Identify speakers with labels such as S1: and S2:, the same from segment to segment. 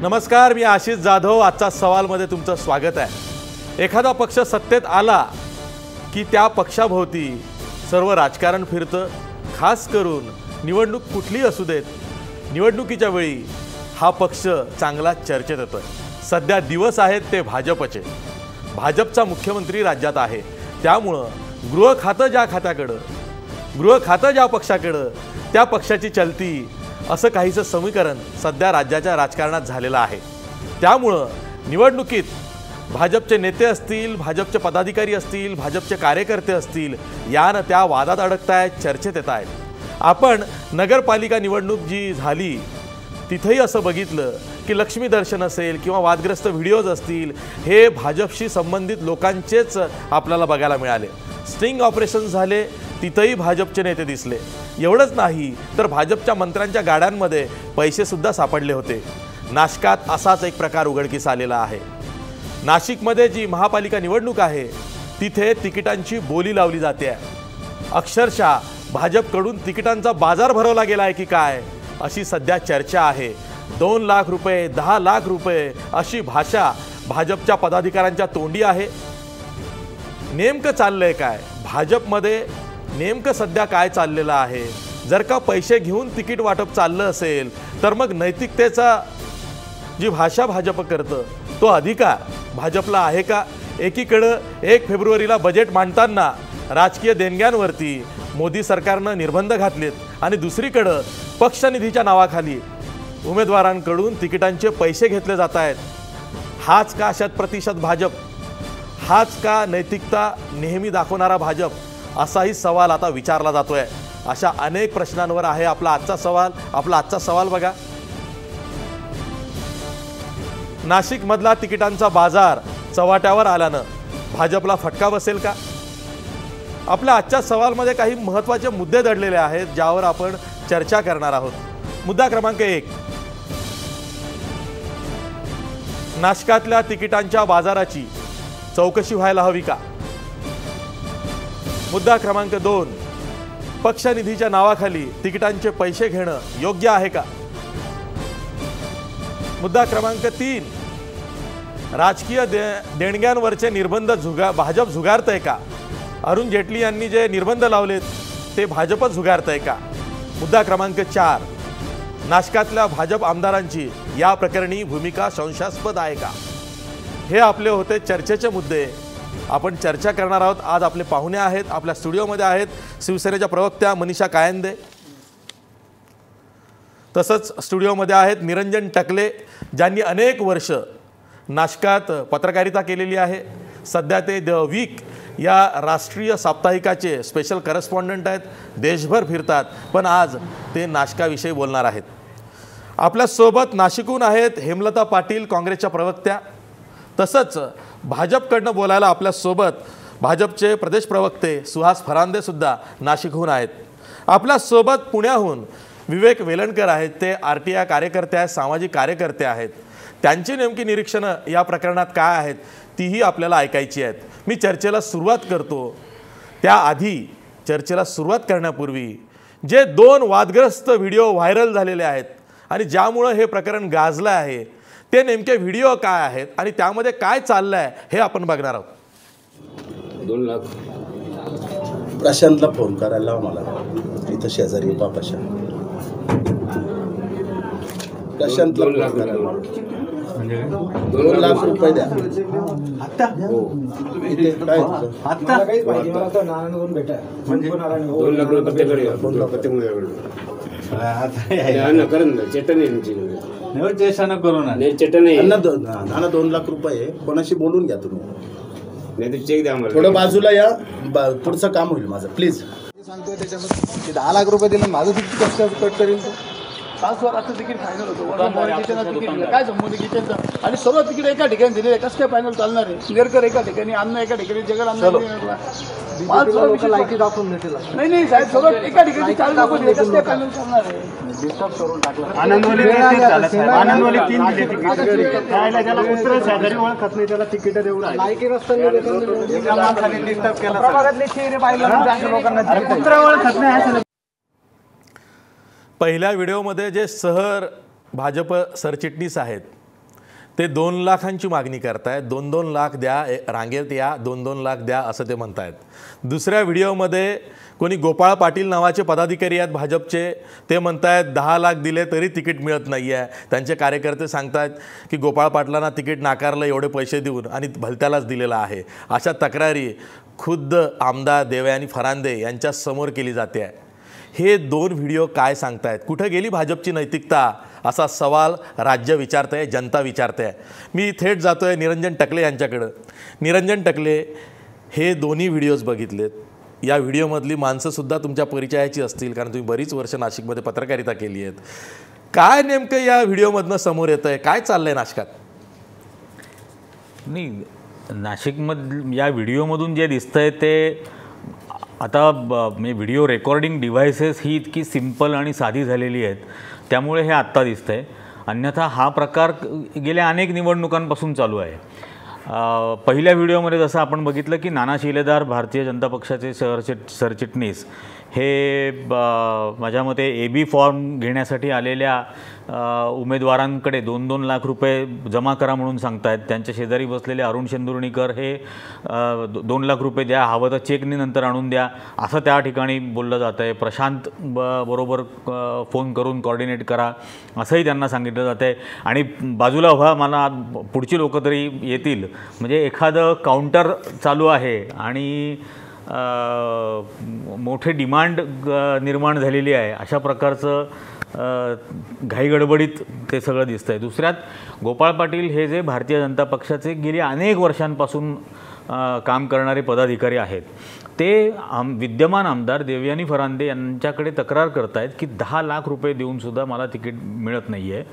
S1: नमस्कार, मी आशिष जाधव। आजचा सवालमध्ये तुमचं स्वागत आहे। एखादा पक्ष सत्तेत आला की त्या पक्षाभोवती सर्व राजकारण फिरतं। खास करून निवडणूक कुठली असू देत, निवडणुकीच्या वेळी हा पक्ष चांगला चर्चेत येतोय। सध्या दिवस आहेत ते भाजपचे। भाजपचा मुख्यमंत्री राज्यात आहे, त्यामुळं गृह खातं ज्या पक्षाकडं त्या पक्षाची चलती, असं काहीचं समीकरण सध्या राज्याच्या राजकारणात झालेलं आहे। त्यामुळं निवडणुकीत भाजपचे नेते असतील, भाजपचे पदाधिकारी असतील, भाजपचे कार्यकर्ते असतील, यानं त्या वादात अडकतायत, चर्चेत येत आहेत। आपण नगरपालिका निवडणूक जी झाली तिथेही असं बघितलं की लक्ष्मी दर्शन असेल किंवा वादग्रस्त व्हिडिओज असतील, हे भाजपशी संबंधित लोकांचेच आपल्याला बघायला मिळाले। स्टिंग ऑपरेशन झाले, तिथेही भाजपचे नेते दिसले। एवढंच नाही तर भाजपच्या मंत्र्यांच्या गाड्यांमध्ये पैसे सुद्धा सापडले होते। नाशिकात असाच एक प्रकार उघडकीस आलेला आहे। नाशिकमध्ये जी महापालिका निवडणूक आहे तिथे तिकिटांची बोली लावली जाते। अक्षरशः भाजपकडून तिकिटांचा बाजार भरवला गेला आहे की काय, अशी सध्या चर्चा आहे। 2 लाख रुपये, 10 लाख रुपये अशी भाषा भाजपच्या पदाधिकाऱ्यांच्या तोंडी आहे। नेमकं चाललंय काय भाजपमध्ये, नेमकं सध्या काय चाललेलं आहे? जर का पैसे घेऊन तिकीट वाटप चाललं असेल तर मग नैतिकतेचा जी भाषा भाजप करतं तो अधिकार भाजपला आहे का? एकीकडं 1 फेब्रुवारीला बजेट मांडताना राजकीय देणग्यांवरती मोदी सरकारनं निर्बंध घातलेत आणि दुसरीकडं पक्षनिधीच्या नावाखाली उमेदवारांकडून तिकिटांचे पैसे घेतले जात आहेत। हाच का 100% भाजप? हाच का नैतिकता नेहमी दाखवणारा भाजप? असाही सवाल आता विचारला जातोय। अशा अनेक प्रश्नांवर आहे आपला आजचा सवाल। आपला आजचा सवाल बघा, नाशिकमधला तिकिटांचा बाजार चव्हाट्यावर आल्यानं भाजपला फटका बसेल का? आपल्या आजच्या सवालमध्ये काही महत्त्वाचे मुद्दे दडलेले आहेत ज्यावर आपण चर्चा करणार आहोत। मुद्दा क्रमांक 1, नाशिकातल्या तिकिटांच्या बाजाराची चौकशी व्हायला हवी का? मुद्दा क्रमांक 2, पक्षनिधीच्या नावाखाली तिकिटांचे पैसे घेणं योग्य आहे का? मुद्दा क्रमांक 3, राजकीय देणग्यांवरचे निर्बंध भाजप झुगारतंय का? अरुण जेटली यांनी जे निर्बंध लावलेत ते भाजपच झुगारतंय का? मुद्दा क्रमांक 4, नाशिकातल्या भाजप आमदारांची या प्रकरणी भूमिका संशयास्पद आहे का? हे आपले होते चर्चेचे मुद्दे। आपण चर्चा करणार आहोत। आज आपले पाहुणे आहेत, आपल्या स्टुडिओमध्ये आहेत शिवसेनेच्या प्रवक्त्या मनीषा कायंदे, तसंच स्टुडिओमध्ये आहेत निरंजन टकले, ज्यांनी अनेक वर्ष नाशिकात पत्रकारिता केलेली आहे। सध्या ते द वीक या राष्ट्रीय साप्ताहिकाचे स्पेशल करस्पॉन्डंट आहेत, देशभर फिरतात, पण आज ते नाशिकाविषयी बोलणार आहेत। आपल्यासोबत नाशिकहून आहेत हेमलता पाटील, काँग्रेसच्या प्रवक्त्या, तसंच भाजपकडनं बोलायला आपल्यासोबत भाजपचे प्रदेश प्रवक्ते सुहास फरांदे सुद्धा नाशिकहून आहेत। आपल्यासोबत पुण्याहून विवेक वेलणकर आहेत, ते RTI कार्यकर्ते आहेत, सामाजिक कार्यकर्ते आहेत। त्यांची नेमकी निरीक्षणं या प्रकरणात काय आहेत तीही आपल्याला ऐकायची आहेत। मी चर्चेला सुरुवात करतो, त्याआधी चर्चेला सुरुवात करण्यापूर्वी जे 2 वादग्रस्त व्हिडिओ व्हायरल झालेले आहेत आणि ज्यामुळे हे प्रकरण गाजलं आहे, ते नेमके व्हिडिओ काय आहेत आणि त्यामध्ये काय चाललं आहे हे आपण बघणार आहोत।
S2: 2 लाख
S3: प्रशांतला फोन करायला लावा मला, इथं शेजारी पापाशा प्रशांतला फोन करायला, 2 लाख रुपये द्या आता। हो इथे काय आता काही पाहिजे मला तर नारायणवरून भेटा, म्हणजे
S2: 2 लाख रुपये
S3: नाना 2 लाख रुपये कोणाशी बोलून घ्या तुम्ही,
S2: नाही तर चेक द्या मला,
S3: थोडं बाजूला या, पुढचं काम होईल माझं प्लीज।
S4: सांगतोय त्याच्यामध्ये 10 लाख रुपये दिले, माझं तिकीट कसं कट करेल तो? तासवर आता तिकीट फायनल होतं, तिकीट काय संबंध किचनचा? आणि सर्व तिकीट एका ठिकाणी दिले, कसं काय फायनल चालणार आहे? सिलेरकर एका ठिकाणी, अन्न एका ठिकाणी, जगड अन्न लायकी दाखवून भेटेल नाही साहेब, सर्व एका ठिकाणी 4 लोक दिले, कसं काय फायनल चालणार आहे? डिस्टर्ब करून टाकलं। आनंदवाली 3 दिले तिकीट, ज्याला उत्तर शेजारी ओळखत नाही त्याला तिकीट देऊन लायकी रस्त्याने डिस्टर्ब केला, प्रभागातले चेहरे पाहिलं लोकांना उत्तर ओळखत नाही।
S1: पहिल्या व्हिडिओमध्ये जे शहर भाजप सरचिटणीस आहेत ते 2 लाखांची मागणी करतायत, 2-2 लाख द्या, रांगेत या, 2-2 लाख द्या असं ते म्हणतायत. दुसऱ्या व्हिडिओमध्ये कोणी गोपाळ पाटील नावाचे पदाधिकारी आहेत भाजपचे, ते म्हणतायत 10 लाख दिले तरी तिकीट मिळत नाही आहे. त्यांचे कार्यकर्ते सांगतायत की गोपाळ पाटलांना तिकीट नाकारलं एवढे पैसे देऊन आणि भलत्यालाच दिलेलं आहे. अशा तक्रारी खुद्द आमदार देवयानी फरांदे यांच्या समोर केली जाते आहे. हे 2 व्हिडिओ काय सांगतायत? कुठं गेली भाजपची नैतिकता असा सवाल राज्य विचारते, जनता विचारते. मी थेट जातो आहे निरंजन टकले यांच्याकडं. निरंजन टकले, हे दोन्ही व्हिडिओज बघितलेत. या व्हिडिओमधली माणसंसुद्धा तुमच्या परिचयाची असतील, कारण तुम्ही बरीच वर्ष नाशिकमध्ये पत्रकारिता केली आहेत. काय नेमकं या व्हिडिओमधनं समोर येतं आहे? काय चाललं आहे नाशकात?
S5: नाही, नाशिकमध या व्हिडिओमधून जे दिसतं आहे ते आता म्हणजे व्हिडिओ रेकॉर्डिंग डिव्हायसेस ही इतकी सिंपल आणि साधी झालेली आहेत, त्यामुळे हे आत्ता दिसतं आहे. अन्यथा हा प्रकार गेल्या अनेक निवडणुकांपासून चालू आहे. पहिल्या व्हिडिओमध्ये जसं आपण बघितलं की नाना शिलेदार, भारतीय जनता पक्षाचे सरचिटणीस, हे माझ्या मते AB फॉर्म घेण्यासाठी आलेल्या उमेदवारांकडे 2-2 लाख रुपये जमा करा म्हणून सांगतायत. त्यांच्या शेजारी बसलेले अरुण शेंदुर्णीकर हे 2 लाख रुपये द्या, हवं तर चेकनी नंतर आणून द्या असं त्या ठिकाणी बोललं जातं आहे. प्रशांत बरोबर फोन करून कोऑर्डिनेट करा असंही त्यांना सांगितलं जातं आहे. आणि बाजूला व्हा, मला पुढची लोकं तरी येतील, म्हणजे एखादं काउंटर चालू आहे आणि मोठे डिमांड निर्माण झालेली आहे, अशा प्रकारचं घाईगडबडीत ते सगळं दिसतं आहे. दुसऱ्यात गोपाळ पाटील हे जे भारतीय जनता पक्षाचे गेली अनेक वर्षांपासून काम करणारे पदाधिकारी आहेत, ते विद्यमान आमदार देवयानी फरांदे यांच्याकडे तक्रार करत आहेत की 10 लाख रुपये देऊनसुद्धा मला तिकीट मिळत नाही आहे.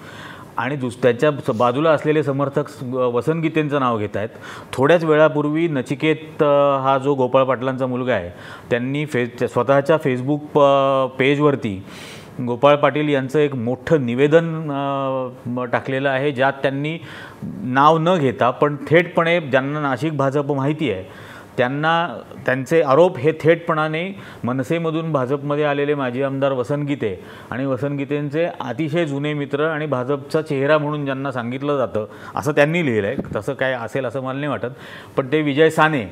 S5: आणि त्याच्या बाजूला असलेले समर्थक वसंत गीतेंचं नाव घेत आहेत. थोड्याच वेळापूर्वी नचिकेत हा जो गोपाळ पाटलांचा मुलगा आहे, त्यांनी स्वतःच्या फेसबुक पेजवरती गोपाळ पाटील यांचं एक मोठं निवेदन टाकलेलं आहे, ज्यात त्यांनी नाव न घेता पण थेटपणे ज्यांना नाशिक भाजप माहिती आहे त्यांचे आरोप हे थेटपणाने मनसेमधून भाजपमध्ये आलेले माजी आमदार वसंत गीते आणि वसंत गीतेंचे अतिशय जुने मित्र आणि भाजपचा चेहरा म्हणून ज्यांना सांगितलं जातं असं त्यांनी लिहिलं आहे. तसं काय असेल असं मला नाही वाटत, पण ते विजय साने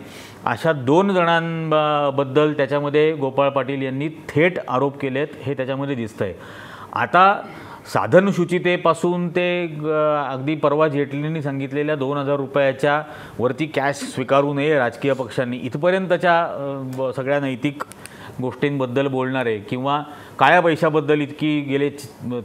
S5: अशा 2 जणांबद्दल त्याच्यामध्ये गोपाळ पाटील यांनी थेट आरोप केलेत, हे त्याच्यामध्ये दिसतं आहे. आता साधनशुचितेपासून ते अगदी परवा जेटलींनी सांगितलेल्या 2,000 रुपयाच्या वरती कॅश स्वीकारू नये राजकीय पक्षांनी, इथपर्यंतच्या सगळ्या नैतिक गोष्टींबद्दल बोलणारे किंवा काळ्या पैशाबद्दल इतकी गेले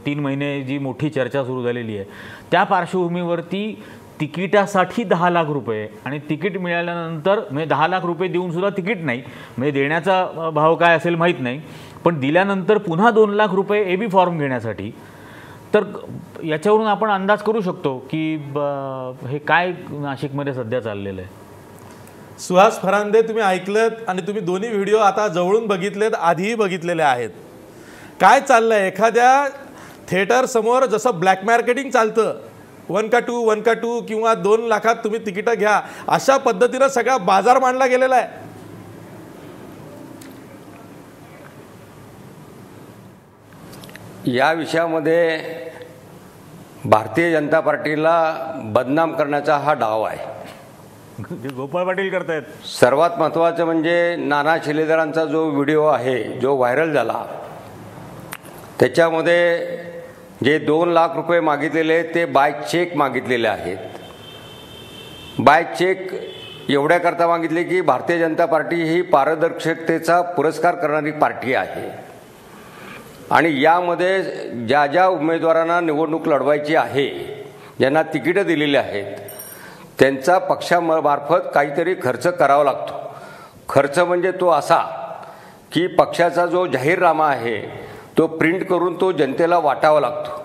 S5: 3 महिने जी मोठी चर्चा सुरू झालेली आहे, त्या पार्श्वभूमीवरती तिकिटासाठी 10 लाख रुपये आणि तिकीट मिळाल्यानंतर म्हणजे 10 लाख रुपये देऊनसुद्धा तिकीट नाही, म्हणजे देण्याचा भाव काय असेल माहीत नाही, पण दिल्यानंतर पुन्हा 2 लाख रुपये AB फॉर्म घेण्यासाठी. तर याच्यावरून आपण अंदाज करू शकतो की हे काय नाशिकमध्ये सध्या चाललेलं आहे.
S1: सुहास फरांदे, तुम्ही ऐकलत आणि तुम्ही दोन्ही व्हिडिओ आता जवळून बघितलेत, आधीही बघितलेले आहेत. काय चाललं आहे? एखाद्या थिएटरसमोर जसं ब्लॅक मार्केटिंग चालतं, 1 का 2 किंवा 2 लाखात तुम्ही तिकीटं घ्या, अशा पद्धतीनं सगळा बाजार मांडला गेलेला आहे.
S2: या विषयामध्ये भारतीय जनता पार्टीला बदनाम करण्याचा हा डाव आहे.
S5: गोपाळ पाटील करतायत.
S2: सर्वात महत्त्वाचं म्हणजे नाना शिलेदारांचा जो व्हिडिओ आहे, जो व्हायरल झाला, त्याच्यामध्ये जे 2 लाख रुपये मागितलेले ते बाय चेक मागितलेले आहेत. बाय चेक एवढ्याकरता मागितले की भारतीय जनता पार्टी ही पारदर्शकतेचा पुरस्कार करणारी पार्टी आहे आणि यामध्ये ज्या ज्या उमेदवारांना निवडणूक लढवायची आहे, ज्यांना तिकीटं दिलेली आहेत, त्यांचा पक्षामार्फत काहीतरी खर्च करावा लागतो. खर्च म्हणजे तो असा की पक्षाचा जो जाहीरनामा आहे तो प्रिंट करून तो जनतेला वाटावा लागतो.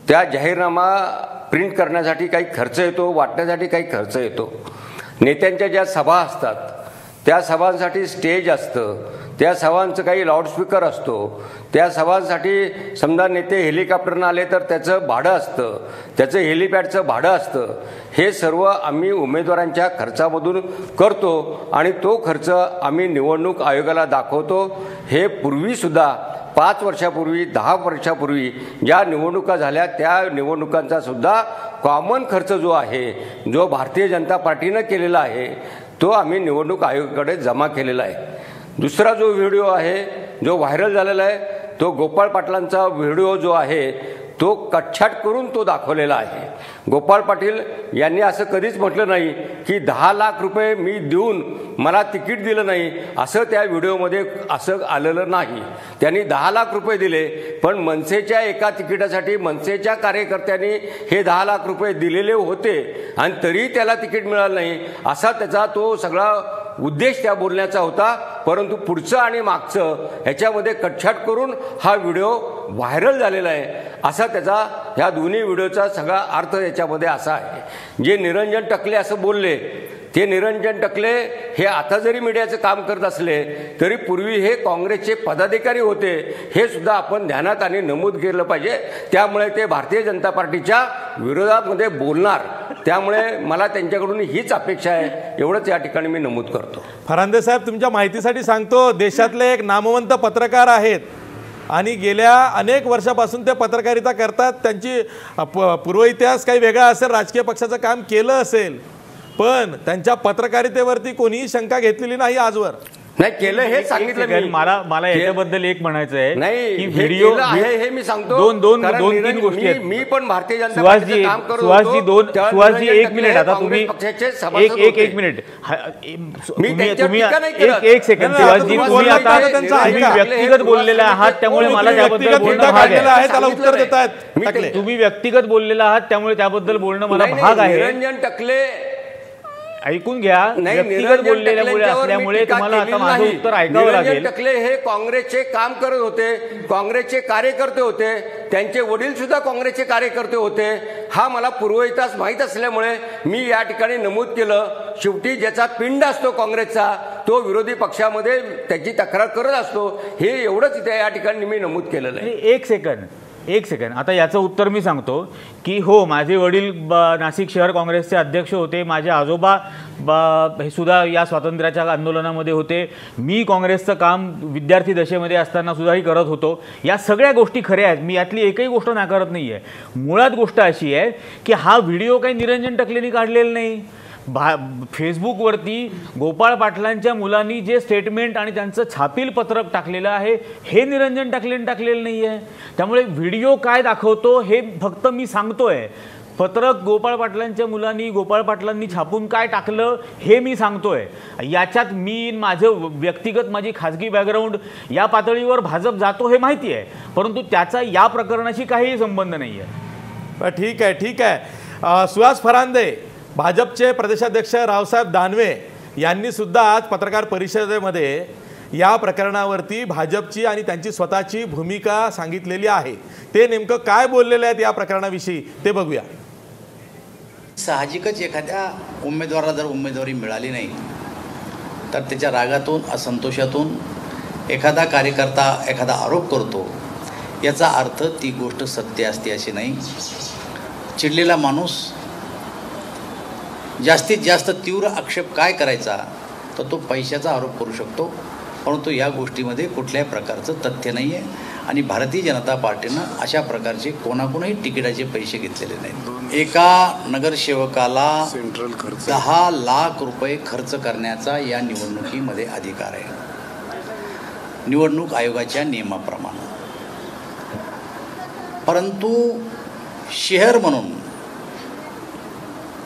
S2: त्या जाहीरनामा प्रिंट करण्यासाठी काही खर्च येतो, वाटण्यासाठी काही खर्च येतो. नेत्यांच्या ज्या सभा असतात त्या सभांसाठी स्टेज असतं, त्या सभांचं काही लाऊडस्पीकर असतो, त्या सभांसाठी समजा नेते हेलिकॉप्टरनं आले तर त्याचं भाडं असतं, त्याचं हेलिपॅडचं भाडं असतं. हे सर्व आम्ही उमेदवारांच्या खर्चामधून करतो आणि तो खर्च आम्ही निवडणूक आयोगाला दाखवतो. हे पूर्वीसुद्धा 5 वर्षापूर्वी 10 वर्षापूर्वी ज्या निवडणुका झाल्या त्या निवडणुकांचा सुद्धा कॉमन खर्च जो आहे, जो भारतीय जनता पार्टीनं केलेला आहे, तो आम्ही निवडणूक आयोगाकडे जमा केलेला आहे. दुसरा जो व्हिडिओ आहे जो व्हायरल झालेला आहे, तो गोपाळ पाटलांचा व्हिडिओ जो आहे तो कटछाट करून तो दाखवलेला आहे. गोपाळ पाटील यांनी असं कधीच म्हटलं नाही की 10 लाख रुपये मी देऊन मला तिकीट दिलं नाही, असं त्या व्हिडिओमध्ये असं आलेलं नाही. त्यांनी 10 लाख रुपये दिले, पण मनसेच्या एका तिकिटासाठी मनसेच्या कार्यकर्त्यांनी हे 10 लाख रुपये दिलेले होते आणि तरी त्याला तिकीट मिळालं नाही, असा त्याचा तो सगळा उद्देश त्या बोलण्याचा होता. परंतु पुढचं आणि मागचं ह्याच्यामध्ये कटछाट करून हा व्हिडिओ व्हायरल झालेला आहे, असा त्याचा ह्या दोन्ही व्हिडिओचा सगळा अर्थ याच्यामध्ये असा आहे. जे निरंजन टकले असं बोलले, ते निरंजन टकले हे आता जरी मीडियाचं काम करत असले तरी पूर्वी हे काँग्रेसचे पदाधिकारी होते, हे सुद्धा आपण ध्यानात आणि नमूद केलं पाहिजे. त्यामुळे ते भारतीय जनता पार्टीच्या विरोधामध्ये बोलणार, त्यामुळे मला त्यांच्याकडून हीच अपेक्षा आहे, एवढंच या ठिकाणी मी नमूद करतो.
S1: फरांदे साहेब, तुमच्या माहितीसाठी सांगतो, देशातले एक नामवंत पत्रकार आहेत आणि गेल्या अनेक वर्षापासून ते पत्रकारिता करतात. त्यांची पूर्व इतिहास काही वेगळा असेल, राजकीय पक्षाचं काम केलं असेल, पण त्यांच्या पत्रकारितेवरती कोणीही शंका घेतलेली नाही आजवर.
S2: नाही केलं हे सांगितलं मी.
S5: मला याच्याबद्दल एक म्हणायचं आहे
S2: नाही,
S5: की
S2: व्हिडिओ आहे हे मी सांगतो.
S5: दोन तीन गोष्टी आहेत.
S2: मी पण भारतीय जनता पार्टीचं काम करत होतो.
S5: सुहासजी एक मिनिट, आता तुम्ही एक मिनिट, तुम्ही एक सेकंड, सुहासजी तुम्ही आता व्यक्तिगत बोललेला आहात, त्यामुळे मला त्याबद्दल बोलणं भाग आहे.
S1: त्याला उत्तर देत आहेत.
S5: तुम्ही व्यक्तिगत बोललेला आहात, त्यामुळे त्याबद्दल बोलणं मला भाग आहे.
S2: निरंजन टकले
S5: ऐकून घ्या, व्यक्तिगत बोललेल्यामुळे असल्यामुळे तुम्हाला आता माझं उत्तर ऐकावं लागेल.
S2: टकले हे काँग्रेसचे काम करत होते, काँग्रेसचे कार्यकर्ते होते, त्यांचे वडील सुद्धा काँग्रेसचे कार्यकर्ते होते. हा मला पूर्व इतिहास माहीत असल्यामुळे मी या ठिकाणी नमूद केलं. शेवटी ज्याचा पिंड असतो काँग्रेसचा, तो विरोधी पक्षामध्ये त्याची तक्रार करत असतो, हे एवढंच इथे या ठिकाणी मी नमूद केलेलं आहे.
S5: एक सेकंड, आता याचं उत्तर मी सांगतो की हो, माझे वडील नाशिक शहर काँग्रेसचे अध्यक्ष होते, माझे आजोबा हे सुद्धा या स्वातंत्र्याच्या आंदोलनामध्ये होते, मी काँग्रेसचं काम विद्यार्थी दशेमध्ये असताना सुद्धाही करत होतो. या सगळ्या गोष्टी खऱ्या आहेत, मी यातली एकही गोष्ट नाकारत नाही आहे. मुळात गोष्ट अशी आहे की हा व्हिडिओ काही निरंजन टकलेंनी काढलेला नाही. फेसबुकवरती गोपाळ पाटलांच्या मुलांनी जे स्टेटमेंट आणि त्यांचं छापील पत्रक टाकलेलं आहे, हे निरंजन टकलेंनी टाकलेलं नाही आहे. त्यामुळे व्हिडिओ काय दाखवतो हे फक्त मी सांगतोय. पत्रक गोपाळ पाटलांच्या मुलांनी, गोपाळ पाटलांनी छापून काय टाकलं हे मी सांगतोय. याच्यात मी माझं व्यक्तिगत, माझी खाजगी बॅकग्राऊंड या पातळीवर भाजप जातो हे माहिती आहे, परंतु त्याचा या प्रकरणाशी काहीही संबंध नाही आहे.
S1: ठीक आहे. सुहास फरांदे, भाजपचे प्रदेशाध्यक्ष रावसाहेब दानवे यांनी सुद्धा आज पत्रकार परिषदेमध्ये या प्रकरणावरती भाजपची आणि त्यांची स्वतःची भूमिका सांगितलेली आहे. ते नेमकं काय बोललेले आहेत या प्रकरणाविषयी ते बघूया.
S6: साहजिकच एखाद्या उमेदवाराला जर उमेदवारी मिळाली नाही तर त्याच्या रागातून, असंतोषातून एखादा कार्यकर्ता एखादा आरोप करतो, याचा अर्थ ती गोष्ट सत्य असते अशी नाही. चिडलेला माणूस जास्तीत जास्त तीव्र आक्षेप काय करायचा, तर तो पैशाचा आरोप करू शकतो, परंतु या गोष्टीमध्ये कुठल्याही प्रकारचं तथ्य नाही आहे. आणि भारतीय जनता पार्टीनं अशा प्रकारचे कोणाकोणही तिकिटाचे पैसे घेतलेले नाहीत. एका नगरसेवकाला 10 लाख रुपये खर्च करण्याचा या निवडणुकीमध्ये अधिकार आहे, निवडणूक आयोगाच्या नियमाप्रमाणे. परंतु शहर म्हणून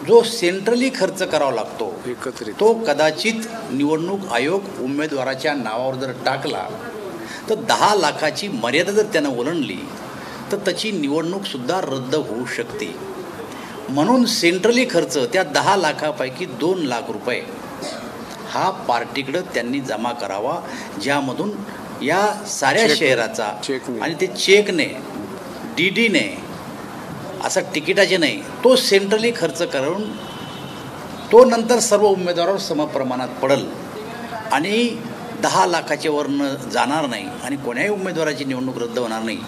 S6: जो सेंट्रली खर्च करावा लागतो, तो कदाचित निवडणूक आयोग उमेदवाराच्या नावावर जर टाकला तर 10 लाखाची मर्यादा जर त्यानं ओलांडली तर त्याची निवडणूकसुद्धा रद्द होऊ शकते. म्हणून सेंट्रली खर्च त्या 10 लाखापैकी 2 लाख रुपये हा पार्टीकडं त्यांनी जमा करावा, ज्यामधून या साऱ्या शहराचा आणि ते चेकने, DDने, असा तिकिटाचे नाही, तो सेंट्रली खर्च करून तो नंतर सर्व उमेदवारावर समप्रमाणात पडेल आणि 10 लाखाच्या वरनं जाणार नाही आणि कोण्याही उमेदवाराची निवडणूक रद्द होणार नाही,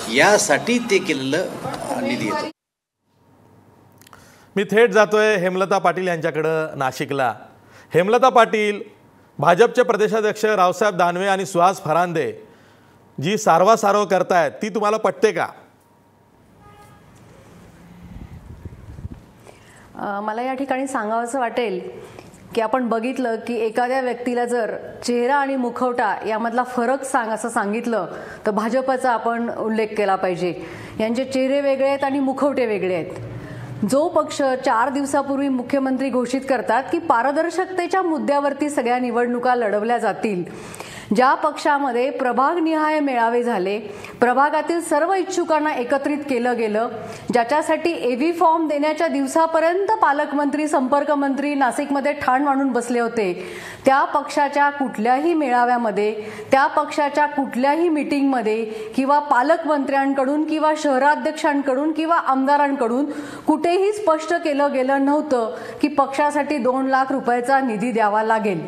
S6: यासाठी ते केलेलं निधी येतो.
S1: मी थेट जातोय हेमलता पाटील यांच्याकडं नाशिकला. हेमलता पाटील, भाजपचे प्रदेशाध्यक्ष रावसाहेब दानवे आणि सुहास फरांदे जी सारवासारव करतायत ती तुम्हाला पटते का?
S7: मला या ठिकाणी सांगावंसं वाटेल की आपण बघितलं की एखाद्या व्यक्तीला जर चेहरा आणि मुखवटा यामधला फरक सांग असं सांगितलं तर भाजपचा आपण उल्लेख केला पाहिजे. यांचे चेहरे वेगळे आहेत आणि मुखवटे वेगळे आहेत. जो पक्ष 4 दिवसापूर्वी मुख्यमंत्री घोषित करतात की पारदर्शकतेच्या मुद्द्यावरती सगळ्या निवडणुका लढवल्या जातील, ज्या पक्षामध्ये प्रभागनिहाय मेळावे झाले, प्रभागातील सर्व इच्छुकांना एकत्रित केलं गेलं, ज्याच्यासाठी एव्ही फॉर्म देण्याच्या दिवसापर्यंत पालकमंत्री संपर्कमंत्री नाशिकमध्ये ठाण मांडून बसले होते, त्या पक्षाच्या कुठल्याही मेळाव्यामध्ये, त्या पक्षाच्या कुठल्याही मीटिंगमध्ये किंवा पालकमंत्र्यांकडून किंवा शहराध्यक्षांकडून किंवा आमदारांकडून कुठेही स्पष्ट केलं गेलं नव्हतं की पक्षासाठी 2 लाख रुपयाचा निधी द्यावा लागेल.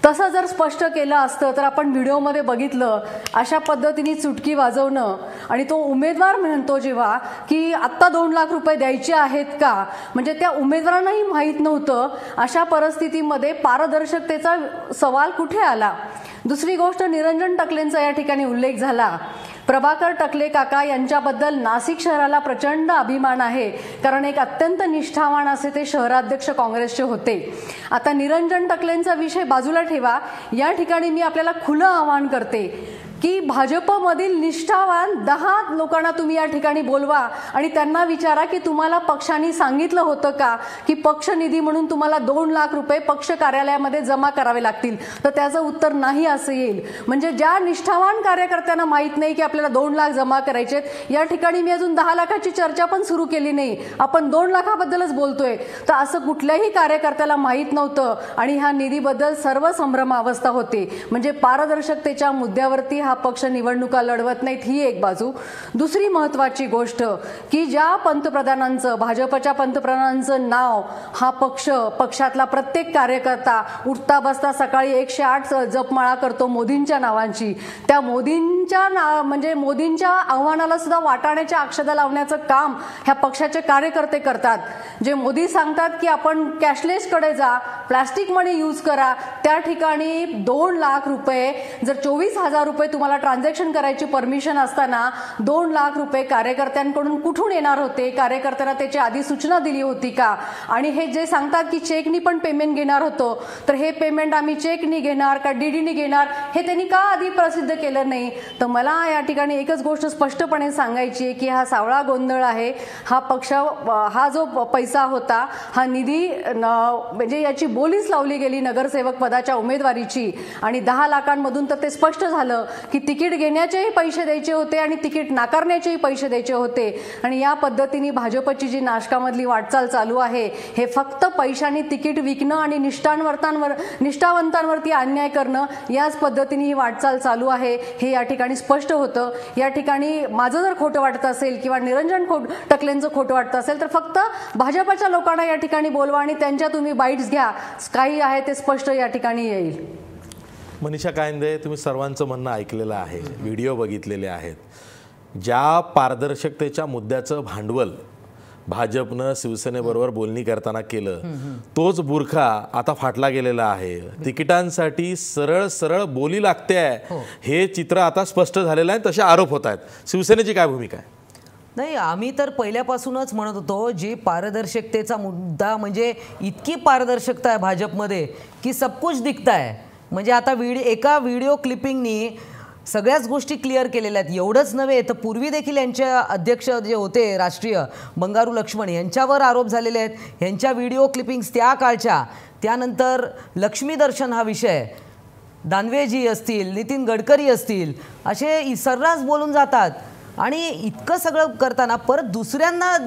S7: तसं जर स्पष्ट केलं असतं तर आपण व्हिडिओमध्ये बघितलं अशा पद्धतीने चुटकी वाजवणं आणि तो उमेदवार म्हणतो जेव्हा की आत्ता 2 लाख रुपये द्यायचे आहेत का, म्हणजे त्या उमेदवारांनाही माहीत नव्हतं. अशा परिस्थितीमध्ये पारदर्शकतेचा सवाल कुठे आला? दुसरी गोष्ट, निरंजन टकलेंचा या ठिकाणी उल्लेख झाला. प्रभाकर टकले काका यांच्याबद्दल नाशिक शहराला प्रचंड अभिमान आहे, कारण एक अत्यंत निष्ठावान असे ते शहराध्यक्ष काँग्रेसचे होते. आता निरंजन टकलेंचा विषय बाजूला ठेवा, या ठिकाणी मी आपल्याला खुलं आवाहन करते की भाजपमधील निष्ठावान 10 लोकांना तुम्ही या ठिकाणी बोलवा आणि त्यांना विचारा की तुम्हाला पक्षाने सांगितलं होतं का की पक्ष निधी म्हणून तुम्हाला 2 लाख रुपये पक्ष कार्यालयामध्ये जमा करावे लागतील, तर त्याचं उत्तर नाही असं येईल. म्हणजे ज्या निष्ठावान कार्यकर्त्यांना माहीत नाही की आपल्याला 2 लाख जमा करायचे, या ठिकाणी मी अजून 10 लाखाची चर्चा पण सुरू केली नाही, आपण 2 लाखाबद्दलच बोलतोय, तर असं कुठल्याही कार्यकर्त्याला माहीत नव्हतं आणि ह्या निधीबद्दल सर्व संभ्रमावस्था होती. म्हणजे पारदर्शकतेच्या मुद्द्यावरती हा पक्ष निवडणुका लढवत नाहीत, ही एक बाजू. दुसरी महत्त्वाची गोष्ट की ज्या पंतप्रधानांचं, भाजपच्या पंतप्रधानांचं नाव हा पक्षातला प्रत्येक कार्यकर्ता उठता बसता सकाळी 108 जपमाळा करतो मोदींच्या नावांची, त्या म्हणजे मोदींच्या आव्हानाला सुद्धा वाटाण्याच्या अक्षता लावण्याचं काम ह्या पक्षाचे कार्यकर्ते करतात. जे मोदी सांगतात की आपण कॅशलेसकडे जा, प्लास्टिक मनी यूज करा, त्या ठिकाणी 2 लाख रुपये, जर 24,000 रुपये तुम्हाला ट्रान्झॅक्शन करायची परमिशन असताना 2 लाख रुपये कार्यकर्त्यांकडून कुठून येणार होते? कार्यकर्त्यांना त्याची आधी सूचना दिली होती का? आणि हे जे सांगतात की चेकनी पण पेमेंट घेणार होतो, तर हे पेमेंट आम्ही चेकनी घेणार का डीडीनी घेणार हे त्यांनी का आधी प्रसिद्ध केलं नाही? तर मला या ठिकाणी एकच गोष्ट स्पष्टपणे सांगायची आहे की हा सावळा गोंधळ आहे. हा पक्ष, हा जो पैसा होता, हा निधी म्हणजे याची बोलीच लावली गेली नगरसेवक पदाच्या उमेदवारीची आणि 10 लाखांमधून तर ते स्पष्ट झालं की तिकीट घेण्याचेही पैसे द्यायचे होते आणि तिकीट नाकारण्याचेही पैसे द्यायचे होते. आणि या पद्धतीने भाजपची जी नाशकामधली वाटचाल चालू आहे, हे फक्त पैशाने तिकीट विकणं आणि निष्ठावंतांवरती अन्याय करणं, याच पद्धतीने ही वाटचाल चालू आहे, हे या ठिकाणी स्पष्ट होतं. या ठिकाणी माझं जर खोटं वाटत असेल किंवा निरंजन टकलेंचं खोटं वाटत असेल तर फक्त भाजपच्या लोकांना या ठिकाणी बोलवा आणि त्यांच्या तुम्ही बाईट्स घ्या, काही आहे ते स्पष्ट या ठिकाणी येईल.
S1: मनीषा कायंदे, तुम्ही सर्वांचं म्हणणं ऐकलेलं आहे, व्हिडिओ बघितलेले आहेत. ज्या पारदर्शकतेच्या मुद्द्याचं भांडवल भाजपनं शिवसेनेबरोबर बोलणी करताना केलं, तोच बुरखा आता फाटला गेलेला आहे. तिकिटांसाठी सरळ सरळ बोली लागते आहे, हे चित्र आता स्पष्ट झालेलं आहे. तसे आरोप होत आहेत. शिवसेनेची काय भूमिका आहे?
S8: नाही, आम्ही तर पहिल्यापासूनच म्हणत होतो, जी पारदर्शकतेचा मुद्दा म्हणजे इतकी पारदर्शकता आहे भाजपमध्ये की सब कुछ दिखता है. म्हणजे आता एका व्हिडिओ क्लिपिंगनी सगळ्याच गोष्टी क्लिअर केलेल्या आहेत. एवढंच नव्हे तर पूर्वी देखील यांच्या अध्यक्ष जे होते राष्ट्रीय, बंगारू लक्ष्मण, यांच्यावर आरोप झालेले आहेत. यांच्या व्हिडिओ क्लिपिंग्स त्या काळच्या, त्यानंतर लक्ष्मी दर्शन हा विषय, दानवेजी असतील, नितीन गडकरी असतील, असे सर्रास बोलून जातात. आणि इतकं सगळं करताना परत दुसऱ्यांना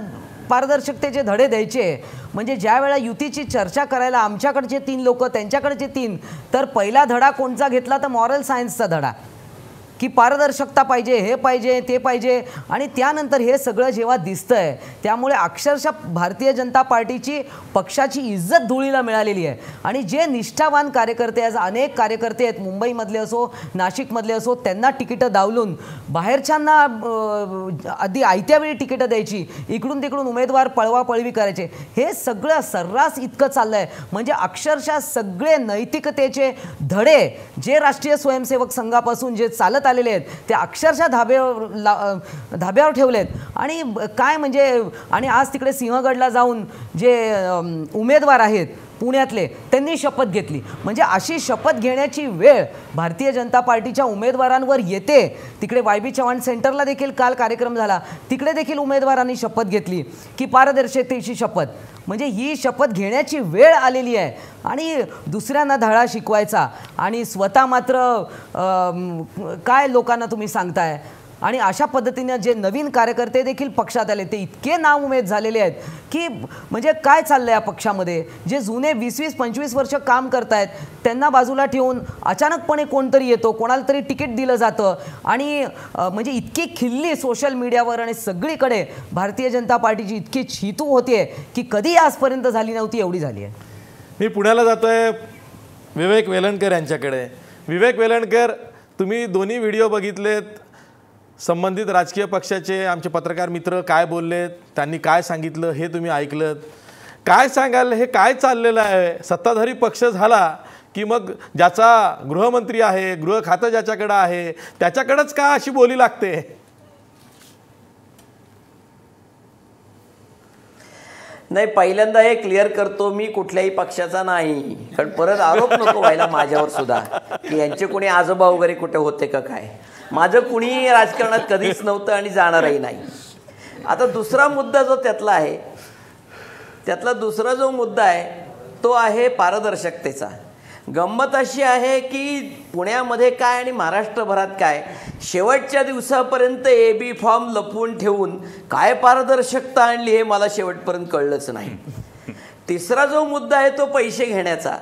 S8: पारदर्शकतेचे धडे द्यायचे. म्हणजे ज्या वेळा युतीची चर्चा करायला आमच्याकडचे 3 लोक, त्यांच्याकडचे 3, तर पहिला धडा कोणता घेतला तर मॉरल सायन्सचा धडा, की पारदर्शकता पाहिजे, हे पाहिजे, ते पाहिजे. आणि त्यानंतर हे सगळं जेव्हा दिसतंय, त्यामुळे अक्षरशः भारतीय जनता पार्टीची पक्षाची इज्जत धुळीला मिळालेली आहे. आणि जे निष्ठावान कार्यकर्ते, आज अनेक कार्यकर्ते आहेत, मुंबईमधले असो, नाशिकमधले असो, त्यांना तिकीटं डावलून बाहेरच्यांना आधी आयत्या वेळी तिकीटं द्यायची, इकडून तिकडून उमेदवार पळवापळवी करायचे, हे सगळं सर्रास इतकं चाललं आहे. म्हणजे अक्षरशः सगळे नैतिकतेचे धडे जे राष्ट्रीय स्वयंसेवक संघापासून जे चालत आलेले आहेत ते अक्षरशः धाब्यावर ठेवलेत. आणि काय म्हणजे, आणि आज तिकडे सिंहगडला जाऊन जे उमेदवार आहेत पुण्यातले त्यांनी शपथ घेतली. म्हणजे अशी शपथ घेण्याची वेळ भारतीय जनता पार्टीच्या उमेदवारांवर येते. तिकडे YB चव्हाण सेंटरला देखील काल कार्यक्रम झाला, तिकडे देखील उमेदवारांनी शपथ घेतली की पारदर्शकतेची शपथ. म्हणजे ही शपथ घेण्याची वेळ आलेली आहे आणि दुसऱ्यांना धडा शिकवायचा आणि स्वतः मात्र काय लोकांना तुम्ही सांगताय. आणि अशा पद्धतीने जे नवीन कार्यकर्ते देखील पक्षात आले ते इतके नाउमेद झालेले आहेत की म्हणजे काय चाललं या पक्षामध्ये. जे जुने 20-25 वर्ष काम करतायत त्यांना बाजूला ठेवून अचानकपणे कोणतरी येतो, कोणाला तरी तिकीट दिलं जातं आणि म्हणजे इतकी खिल्ली सोशल मीडियावर आणि सगळीकडे भारतीय जनता पार्टीची इतकी छितू होते की कधी आजपर्यंत झाली नव्हती एवढी झाली आहे.
S1: मी पुण्याला जातोय विवेक वेलणकर यांच्याकडे. विवेक वेलणकर, तुम्ही दोन्ही व्हिडिओ बघितलेत, संबंधित राजकीय पक्षाचे आमचे पत्रकार मित्र काय बोललेत, त्यांनी काय सांगितलं हे तुम्ही ऐकलं. काय सांगाल, हे काय चाललेलं आहे? सत्ताधारी पक्ष झाला की मग ज्याचा गृहमंत्री आहे, गृह खातं ज्याच्याकडे आहे त्याच्याकडेच का अशी बोली लागते?
S9: नाही, पहिल्यांदा हे क्लिअर करतो, मी कुठल्याही पक्षाचा नाही, कारण परत आरोप नको व्हायला माझ्यावर सुद्धा की यांचे कोणी आजोबा वगैरे कुठे होते का काय. माझं कुणी राजकारणात कधीच नव्हतं आणि जाणारही नाही. आता दुसरा मुद्दा जो त्यातला आहे, त्यातला दुसरा जो मुद्दा आहे तो आहे पारदर्शकतेचा. गंमत अशी आहे की पुण्यामध्ये काय आणि महाराष्ट्रभरात काय, शेवटच्या दिवसापर्यंत AB फॉर्म लपवून ठेवून काय पारदर्शकता आणली हे मला शेवटपर्यंत कळलंच नाही. तिसरा जो मुद्दा आहे तो पैसे घेण्याचा.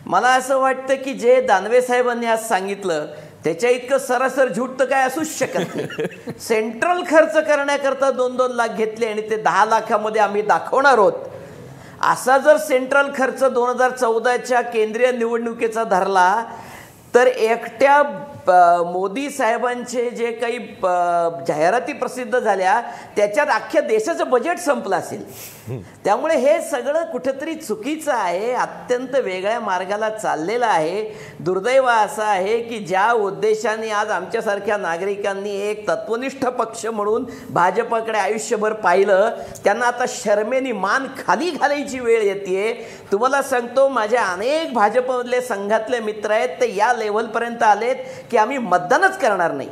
S9: मला असं वाटतं की जे दानवे साहेबांनी आज सांगितलं त्याच्या इतकं सरासर झूट तर काय असूच शकत नाही. सेंट्रल खर्च करण्याकरता 2-2 लाख घेतले आणि ते 10 लाखामध्ये आम्ही दाखवणार आहोत, असा जर सेंट्रल खर्च 2014च्या केंद्रीय निवडणुकीचा धरला तर एकट्या मोदी साहेबांचे जे काही जाहिराती प्रसिद्ध झाल्या त्याच्यात अख्ख्या देशाचं बजेट संपलं असेल. त्यामुळे हे सगळं कुठेतरी चुकीचं आहे, अत्यंत वेगळ्या मार्गाला चाललेलं आहे. दुर्दैव असं आहे की ज्या उद्देशाने आज आमच्यासारख्या नागरिकांनी एक तत्वनिष्ठ पक्ष म्हणून भाजपकडे आयुष्यभर पाहिलं, त्यांना आता शर्मेने मान खाली घालायची वेळ येते. तुम्हाला सांगतो, माझे अनेक भाजपमधले संघातले मित्र आहेत ते या लेव्हलपर्यंत आलेत की आम्ही मतदानच करणार नाही.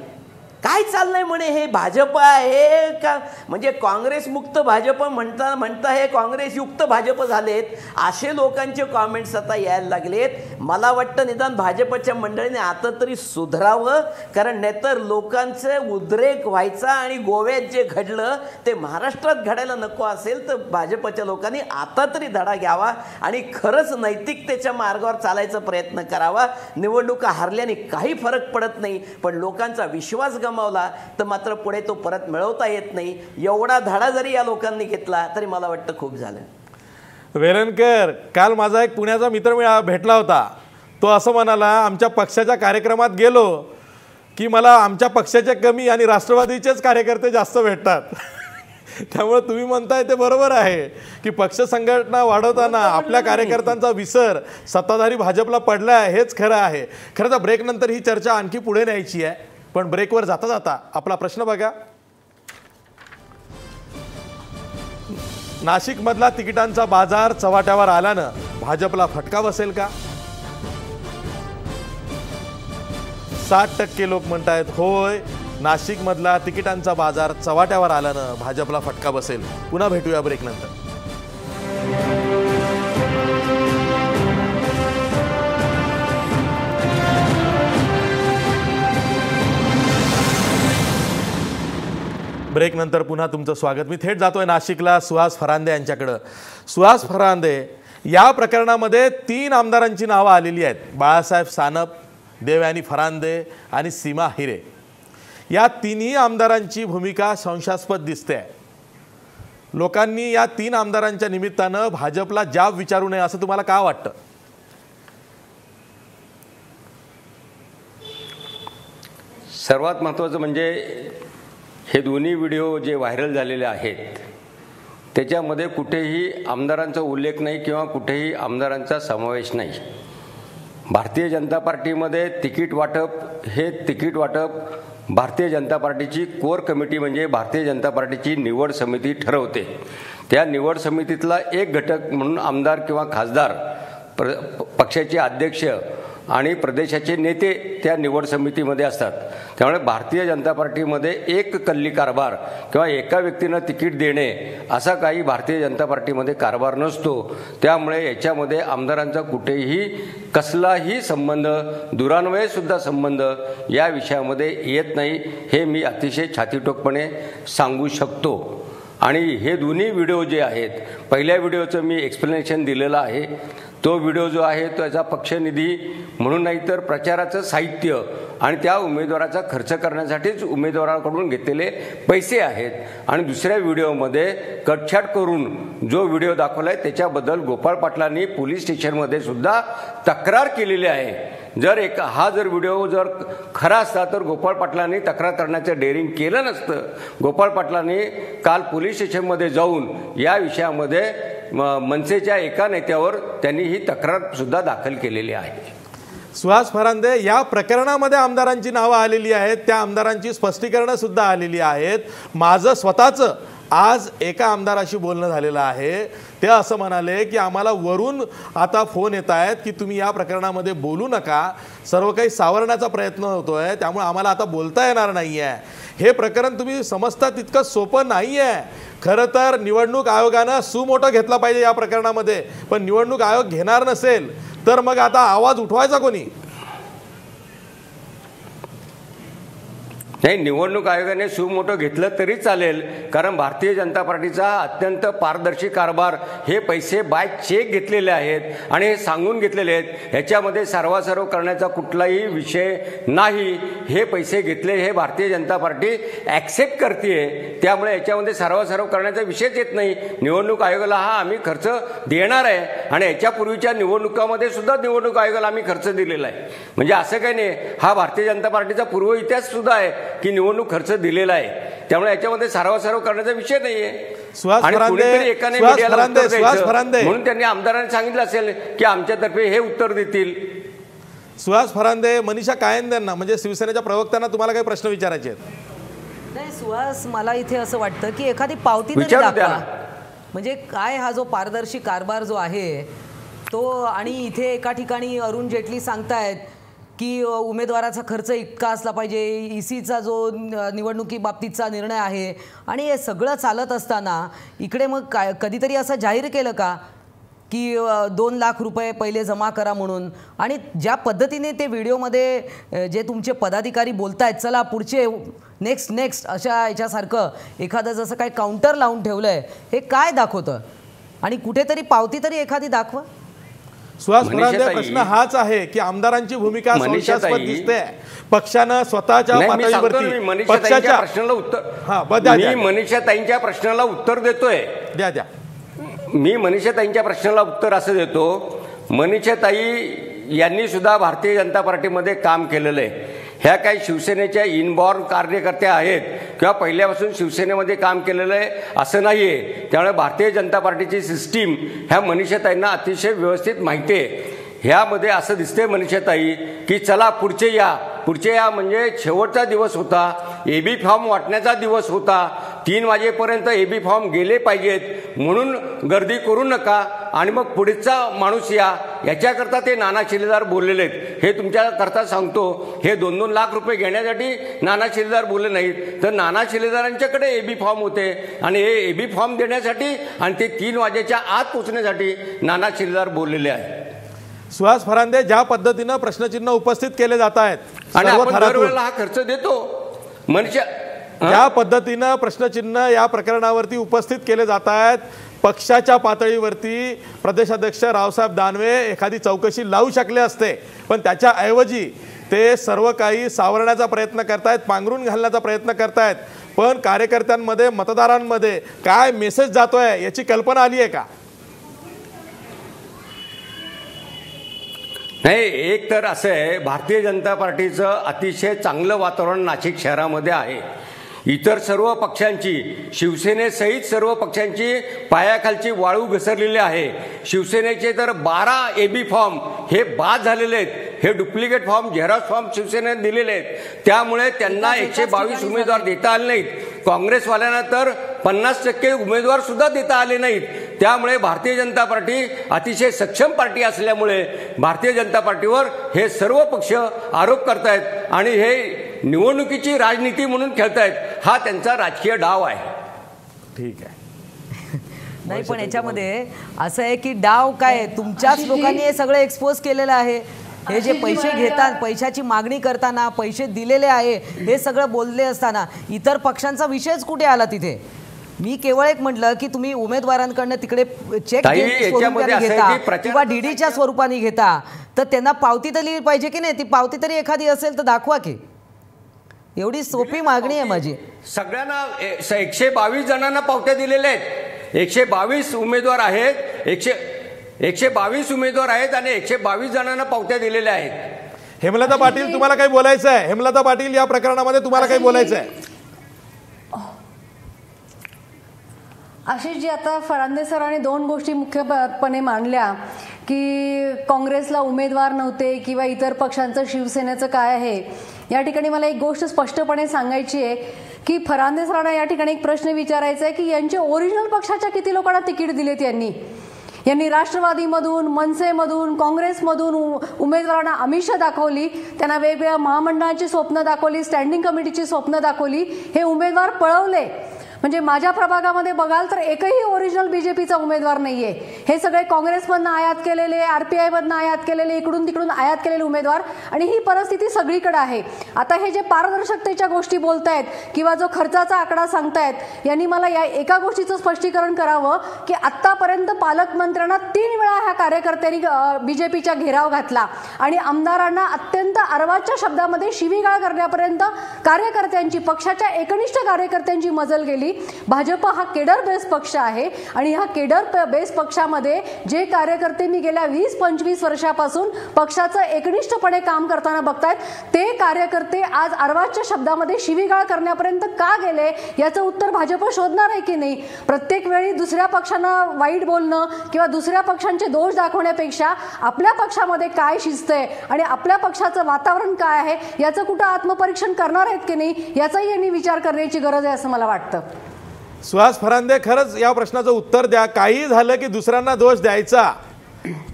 S9: काय चाललंय म्हणे, हे भाजप आहे का? म्हणजे काँग्रेस मुक्त भाजप म्हणता हे काँग्रेस युक्त भाजप झालेत, असे लोकांचे कॉमेंट्स आता यायला लागलेत. मला वाटतं निदान भाजपच्या मंडळीने आता तरी सुधारावं, कारण नाहीतर लोकांचं उद्रेक व्हायचा आणि गोव्यात जे घडलं ते महाराष्ट्रात घडायला नको असेल तर भाजपच्या लोकांनी आता तरी धडा घ्यावा आणि खरंच नैतिकतेच्या मार्गावर चालायचा प्रयत्न करावा. निवडणुका हारल्याने काही फरक पडत नाही, पण लोकांचा विश्वास गमावला तर मात्र पुढे तो परत मिळवता येत नाही. एवढा धडा जरी या लोकांनी घेतला तरी मला वाटतं खूप झालं.
S1: वेलणकर, काल माझा एक पुण्याचा मित्र भेटला होता. तो असं म्हणाला, आमच्या पक्षाच्या कार्यक्रमात गेलो की मला आमच्या पक्षाचे कमी आणि राष्ट्रवादीचेच कार्यकर्ते जास्त भेटतात. त्यामुळे तुम्ही म्हणताय ते बरोबर आहे की पक्ष संघटना वाढवताना आपल्या कार्यकर्त्यांचा विसर सत्ताधारी भाजपला पडला आहे, हेच खरं आहे. खरं तर ब्रेकनंतर ही चर्चा आणखी पुढे न्यायची आहे, पण ब्रेकवर जाता जाता आपला प्रश्न बघा. नाशिकमधला तिकिटांचा बाजार चव्हाट्यावर आल्यानं भाजपला फटका बसेल का? 60% लोक म्हणतायत होय, नाशिकमधला तिकिटांचा बाजार चव्हाट्यावर आल्यानं भाजपला फटका बसेल. पुन्हा भेटूया ब्रेकनंतर. ब्रेकनंतर पुन्हा तुमचं स्वागत. मी थेट जातोय नाशिकला सुहास फरांदे यांच्याकडं. सुहास फरांदे, या प्रकरणामध्ये 3 आमदारांची नावं आलेली आहेत, बाळासाहेब सानप, देवयानी फरांदे आणि सीमा हिरे. या तिन्ही आमदारांची भूमिका संशयास्पद दिसते. लोकांनी या 3 आमदारांच्या निमित्तानं भाजपला जाब विचारू नये असं तुम्हाला का वाटतं?
S2: सर्वात महत्त्वाचं म्हणजे हे दोन्ही व्हिडिओ जे व्हायरल झालेले आहेत त्याच्यामध्ये कुठेही आमदारांचा उल्लेख नाही किंवा कुठेही आमदारांचा समावेश नाही. भारतीय जनता पार्टीमध्ये तिकीट वाटप भारतीय जनता पार्टीची कोर कमिटी म्हणजे भारतीय जनता पार्टीची निवड समिती ठरवते. त्या निवड समितीतला एक घटक म्हणून आमदार किंवा खासदार, पक्षाचे अध्यक्ष आणि प्रदेशाचे नेते त्या निवड समितीमध्ये असतात. त्यामुळे भारतीय जनता पार्टीमध्ये एक कल्ली कारभार किंवा एका व्यक्तीनं तिकीट देणे असा काही भारतीय जनता पार्टीमध्ये कारभार नसतो. त्यामुळे याच्यामध्ये आमदारांचा कुठेही कसलाही संबंध, दुरान्वयसुद्धा संबंध या विषयामध्ये येत नाही, हे मी अतिशय छातीटोकपणे सांगू शकतो. आणि हे दोन्ही व्हिडिओ जे आहेत, पहिल्या व्हिडिओचं मी एक्सप्लेनेशन दिलेलं आहे. तो व्हिडिओ जो आहे त्याचा पक्षनिधी म्हणून नाही तर प्रचाराचं साहित्य आणि त्या उमेदवाराचा खर्च करण्यासाठीच उमेदवाराकडून घेतलेले पैसे आहेत. आणि दुसऱ्या व्हिडिओमध्ये कटछाट करून जो व्हिडिओ दाखवला आहे त्याच्याबद्दल गोपाळ पाटलांनी पोलीस स्टेशनमध्ये सुद्धा तक्रार केलेली आहे. हा व्हिडिओ जर खरा असता तर गोपाळ पाटलांनी तक्रार करण्याचं डेअरिंग केलं नसतं. गोपाळ पाटलांनी काल पोलीस स्टेशनमध्ये जाऊन या विषयामध्ये मनसेच्या एका नेत्यावर त्यांनी ही तक्रार सुद्धा दाखल केलेली आहे.
S1: सुहास फरांदे, या प्रकरणामध्ये आमदारांची नावं आलेली आहेत, त्या आमदारांची स्पष्टीकरणं सुद्धा आलेली आहेत. माझं स्वतःचं आज एका आमदाराशी बोलणं झालेलं आहे. ते असं म्हणाले की आम्हाला वरून आता फोन येत आहेत की तुम्ही या प्रकरणामध्ये बोलू नका, सर्व काही सावरण्याचा प्रयत्न होतोय, त्यामुळे आम्हाला आता बोलता येणार नाही आहे. हे प्रकरण तुम्ही समजता तितकं सोपं नाही आहे. खरं तर निवडणूक आयोगानं सुमोटो घेतला पाहिजे या प्रकरणामध्ये, पण निवडणूक आयोग घेणार नसेल तर मग आता आवाज उठवायचा कोणी?
S2: नाही, निवडणूक आयोगाने सुमोटो घेतलं तरी चालेल, कारण भारतीय जनता पार्टीचा अत्यंत पारदर्शी कारभार, हे पैसे बाय चेक घेतलेले आहेत आणि हे सांगून घेतलेले आहेत. ह्याच्यामध्ये सर्वासर्व करण्याचा कुठलाही विषय नाही. हे पैसे घेतले हे भारतीय जनता पार्टी ॲक्सेप्ट करते, त्यामुळे याच्यामध्ये सर्वासर्व करण्याचा विषयच येत नाही. निवडणूक आयोगाला आम्ही खर्च देणार आहे आणि याच्यापूर्वीच्या निवडणुकामध्ये सुद्धा निवडणूक आयोगाला आम्ही खर्च दिलेला आहे. म्हणजे असं काही नाही, हा भारतीय जनता पार्टीचा पूर्व इतिहास सुद्धा आहे की निवडणूक खर्च दिलेला आहे. त्यामुळे याच्यामध्ये सर्व करण्याचा विषय नाहीये. म्हणून त्यांनी आमदारांनी सांगितलं असेल की आमच्यातर्फे हे उत्तर देतील.
S1: सुहास फरांदे, मनीषा कायंदेंना म्हणजे शिवसेनेच्या प्रवक्त्यांना तुम्हाला काही प्रश्न विचारायचे आहेत?
S8: नाही सुहास, मला इथे असं वाटतं की एखादी पावती तरी दाखवा, म्हणजे काय हा जो पारदर्शी कारभार जो आहे तो. आणि इथे एका ठिकाणी अरुण जेटली सांगतायत की उमेदवाराचा खर्च इतका असला पाहिजे, ईसीचा जो निवडणुकी बाबतीतचा निर्णय आहे, आणि हे सगळं चालत असताना इकडे मग काय कधीतरी असं जाहीर केलं का की 2 लाख रुपये पहिले जमा करा म्हणून? आणि ज्या पद्धतीने ते व्हिडिओमध्ये जे तुमचे पदाधिकारी बोलतायत, चला पुढचे नेक्स्ट अशा याच्यासारखं एखादं जसं काही काउंटर लावून ठेवलं आहे, हे काय दाखवतं? आणि कुठेतरी पावती तरी एखादी दाखवा.
S1: सुहास फरांदे, प्रश्न हाच आहे की आमदारांची भूमिका संशयास्पद दिसते. पक्षानं स्वतःच्या पातळीवरती
S2: पक्षाच्या प्रश्नाला उत्तर, मी मनीषाताईंच्या प्रश्नाला उत्तर देतोय.
S1: द्या.
S2: मी मनीषाताईंच्या प्रश्नाला उत्तर असं देतो, मनीषाताई यांनी सुद्धा भारतीय जनता पार्टीमध्ये काम केलेलं आहे. ह्या काही शिवसेनेच्या इनबॉर्न कार्यकर्त्या आहेत किंवा पहिल्यापासून शिवसेनेमध्ये काम केलेलं आहे असं नाही आहे. त्यामुळे भारतीय जनता पार्टीची सिस्टीम ह्या मनीषाताईंना अतिशय व्यवस्थित माहिती आहे. ह्यामध्ये असं दिसतंय मनीषाताई की चला पुढचे या म्हणजे शेवटचा दिवस होता, एबी फॉर्म वाटण्याचा दिवस होता, 3 वाजेपर्यंत एबी फॉर्म गेले पाहिजेत, म्हणून गर्दी करू नका आणि मग पुढचा माणूस याच्याकरता ते नाना शिलेदार बोललेले आहेत. हे तुमच्याकरता सांगतो, हे 2-2 लाख रुपये घेण्यासाठी नाना शिलेदार बोलले नाहीत, तर नाना शिलेदारांच्याकडे एबी फॉर्म होते आणि हे एबी फॉर्म देण्यासाठी आणि ते 3 वाजेच्या आत पोहोचण्यासाठी नाना शिलेदार बोललेले आहेत.
S1: सुहास फरांदे, ज्या पद्धतीनं प्रश्नचिन्ह उपस्थित केले जात आहेत
S2: आणि आपण दरवेळेला हा खर्च देतो,
S1: ज्या पद्धतीनं प्रश्नचिन्ह या प्रकरणावरती उपस्थित केले जात आहेत, पक्षाच्या पातळीवरती प्रदेशाध्यक्ष रावसाहेब दानवे एखादी चौकशी लावू शकले असते, पण त्याच्याऐवजी ते सर्व काही सावरण्याचा प्रयत्न करतायत, पांघरून घालण्याचा प्रयत्न करतायत. पण कार्यकर्त्यांमध्ये, मतदारांमध्ये काय मेसेज जातोय याची कल्पना आली आहे का?
S2: नाही, एक तर असं आहे, भारतीय जनता पार्टीचं अतिशय चांगलं वातावरण नाशिक शहरामध्ये आहे. इतर सर्व पक्षांची, शिवसेनेसहित सर्व पक्षांची पायाखालची वाळू घसरलेली आहे. शिवसेनेचे तर 12 AB फॉर्म हे बाद झालेले आहेत. हे डुप्लिकेट फॉर्म, झेरॉक्स फॉर्म शिवसेनेने दिलेले आहेत. त्यामुळे त्यांना 122 उमेदवार देता आले नाहीत. काँग्रेसवाल्यांना तर 50% उमेदवार सुद्धा देता आले नाहीत. त्यामुळे भारतीय जनता पार्टी अतिशय सक्षम पार्टी असल्यामुळे भारतीय जनता पार्टीवर हे सर्व पक्ष आरोप करतायत आणि हे निवडणुकीची राजनीती म्हणून खेळतायत. हा त्यांचा राजकीय डाव आहे.
S1: ठीक आहे.
S8: नाही, पण याच्यामध्ये असं आहे की डाव काय, तुमच्याच लोकांनी हे सगळं एक्सपोज केलेलं आहे. हे जे पैसे घेतात, पैशाची मागणी करताना, पैसे दिलेले आहे, हे सगळं बोलले असताना इतर पक्षांचा विषयच कुठे आला तिथे? मी केवळ एक म्हटलं की तुम्ही उमेदवारांकडनं तिकडे चेक स्वरूपाने घेता किंवा डीडीच्या स्वरूपाने घेता, तर त्यांना पावती तरी पाहिजे की नाही? ती पावती तरी एखादी असेल तर दाखवा की. एवढी सोपी मागणी आहे माझी.
S2: सगळ्यांना 122 जणांना पावत्या दिलेल्या आहेत. 122 उमेदवार आहेत. 122 उमेदवार आहेत आणि 122 जणांना पावत्या दिलेल्या आहेत.
S1: हेमलता पाटील, तुम्हाला काही बोलायचं आहे? हेमलता पाटील, या प्रकरणामध्ये तुम्हाला काही बोलायचं आहे?
S7: आशिष जी, आता फरांदे सरांनी 2 गोष्टी मुख्यपणे मांडल्या की काँग्रेसला उमेदवार नव्हते किंवा इतर पक्षांचं शिवसेनेचं काय आहे. या ठिकाणी मला एक गोष्ट स्पष्टपणे सांगायची आहे की फरांदे सरांना या ठिकाणी एक प्रश्न विचारायचा आहे की यांचे ओरिजिनल पक्षाच्या किती लोकांना तिकीट दिलेत यांनी राष्ट्रवादीमधून, मनसेमधून, काँग्रेसमधून उमेदवारांना आमिषं दाखवली, त्यांना वेगवेगळ्या महामंडळाची स्वप्न दाखवली, स्टँडिंग कमिटीची स्वप्न दाखवली, हे उमेदवार पळवले. म्हणजे माझ्या प्रभागामध्ये बघाल तर एकही ओरिजिनल बीजेपीचा उमेदवार नाहीये. हे सगळे काँग्रेसमधनं आयात केलेले, RPI मधनं आयात केलेले, इकडून तिकडून आयात केलेले उमेदवार, आणि ही परिस्थिती सगळीकडे आहे. आता हे जे पारदर्शकतेच्या गोष्टी बोलतायत किंवा जो खर्चाचा आकडा सांगतायत, यांनी मला या एका गोष्टीचं स्पष्टीकरण करावं की आत्तापर्यंत पालकमंत्र्यांना 3 वेळा ह्या कार्यकर्त्यांनी बीजेपीचा घेराव घातला आणि आमदारांना अत्यंत अर्वाच्या शब्दामध्ये शिवीगाळ करण्यापर्यंत कार्यकर्त्यांची, पक्षाच्या एकनिष्ठ कार्यकर्त्यांची मजल गेली. भाजप हा केडर बेस पक्ष आहे आणि ह्या केडर बेस पक्षामध्ये जे कार्यकर्ते मी गेल्या 20-25 वर्षापासून पक्षाचं एकनिष्ठपणे काम करताना बघतायत, ते कार्यकर्ते आज अर्वाच्या शब्दामध्ये शिवीगाळ करण्यापर्यंत का गेले, याचं उत्तर भाजप शोधणार आहे की नाही? प्रत्येक वेळी दुसऱ्या पक्षांना वाईट बोलणं किंवा दुसऱ्या पक्षांचे दोष दाखवण्यापेक्षा आपल्या पक्षामध्ये काय शिस्त आहे आणि आपल्या पक्षाचं वातावरण काय आहे याचं कुठं आत्मपरीक्षण करणार आहेत की नाही, याचाही यांनी विचार करण्याची गरज आहे असं मला वाटतं.
S1: सुहास फरांदे, खरंच या प्रश्नाचं उत्तर द्या. काही झालं की दुसऱ्यांना दोष द्यायचा.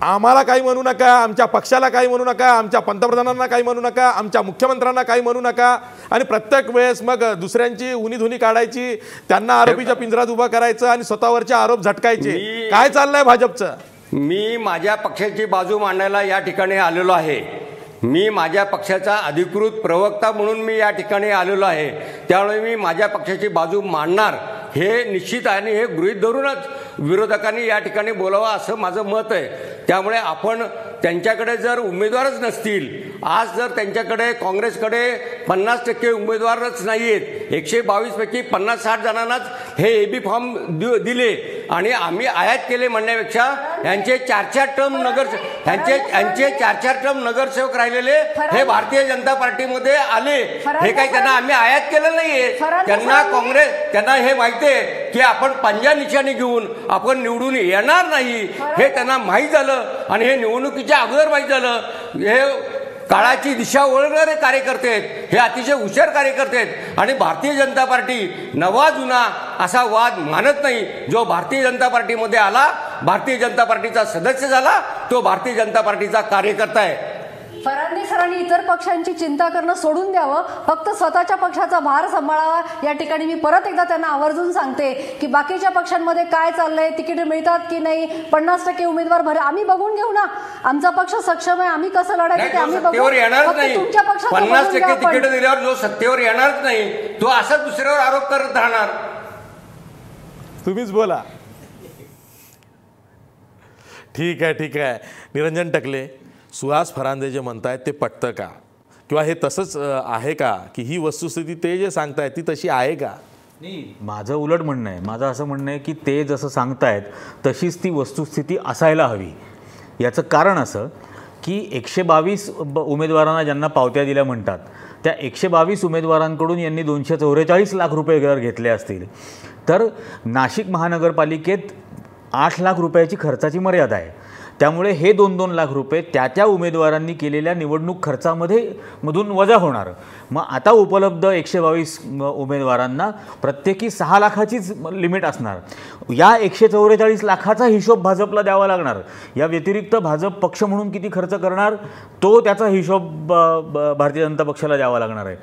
S1: आम्हाला काही म्हणू नका, आमच्या पक्षाला काही म्हणू नका, आमच्या पंतप्रधानांना काही म्हणू नका, आमच्या मुख्यमंत्र्यांना काही म्हणू नका, आणि प्रत्येक वेळेस मग दुसऱ्यांची उनीधुनी काढायची, त्यांना आरोपीच्या पिंजरात उभं करायचं आणि स्वतःवरचे आरोप झटकायचे. काय चाललंय भाजपचं?
S2: मी माझ्या पक्षाची बाजू मांडायला या ठिकाणी आलेलो आहे. मी माझ्या पक्षाचा अधिकृत प्रवक्ता म्हणून मी या ठिकाणी आलेलो आहे. त्यामुळे मी माझ्या पक्षाची बाजू मांडणार हे निश्चित आहे आणि हे गृहीत धरूनच विरोधकांनी या ठिकाणी बोलावं असं माझं मत आहे. त्यामुळे आपण त्यांच्याकडे जर उमेदवारच नसतील, आज जर त्यांच्याकडे काँग्रेसकडे 50% उमेदवारच नाही आहेत, 122 पैकी 50-60 जणांनाच हे AB फॉर्म दिले आणि आम्ही आयात केले म्हणण्यापेक्षा यांचे 4-4 टर्म नगरसेवक राहिलेले हे भारतीय जनता पार्टीमध्ये आले. हे काही त्यांना आम्ही आयात केलं नाहीये. त्यांना हे माहिती आहे की आपण पंजा निशाणी घेऊन आपण निवडून येणार नाही, हे त्यांना माहीत झालं आणि हे निवडणुकीच्या अगोदर माहीत झालं. हे काळाची दिशा ओळखणारे कार्यकर्ते आहेत, हे अतिशय हुशार कार्यकर्ते आहेत आणि भारतीय जनता पार्टी नवा जुना असा वाद मानत नाही. जो भारतीय जनता पार्टीमध्ये आला, भारतीय जनता पार्टीचा सदस्य झाला, तो भारतीय जनता पार्टीचा कार्यकर्ता आहे.
S7: फरांदे सरांनी इतर पक्षांची चिंता करणं सोडून द्यावं, फक्त स्वतःच्या पक्षाचा भार सांभाळावा. या ठिकाणी मी परत एकदा त्यांना आवर्जून सांगते की बाकीच्या पक्षांमध्ये काय चाललंय, तिकीट मिळतात की नाही, 50% उमेदवार भर, आम्ही बघून घेऊ ना. आमचा पक्ष सक्षम आहे, आम्ही कसं लढायचं ते आम्ही बघू. तुमच्या पक्षात
S2: 50% तिकीट दिल्यावर जो सत्तेवर येणारच नाही, तो असाच दुसऱ्यावर आरोप करत राहणार.
S1: तुम्हीच बोला. ठीक आहे. निरंजन टकले, सुहास फरांदे जे म्हणतायत ते पटतं का, किंवा हे तसंच आहे का, की ही वस्तुस्थिती ते जे सांगतायत ती तशी आहे का?
S5: नाही, माझं उलट म्हणणं आहे. माझं असं म्हणणं आहे की ते जसं सांगतायत तशीच ती वस्तुस्थिती असायला हवी. याचं कारण असं की 122 उमेदवारांना ज्यांना पावत्या दिल्या म्हणतात त्या 122 उमेदवारांकडून यांनी 244 लाख रुपये घर घेतले असतील तर नाशिक महानगरपालिकेत 8 लाख रुपयाची खर्चाची मर्यादा आहे. त्यामुळे हे 2-2 लाख रुपये त्या उमेदवारांनी केलेल्या निवडणूक मधून वजा होणार. मग आता उपलब्ध 122 उमेदवारांना प्रत्येकी 6 लाखाचीच लिमिट असणार. या 144 लाखाचा हिशोब भाजपला द्यावा लागणार. या व्यतिरिक्त भाजप पक्ष म्हणून किती खर्च करणार तो त्याचा हिशोब भारतीय जनता पक्षाला द्यावा लागणार आहे.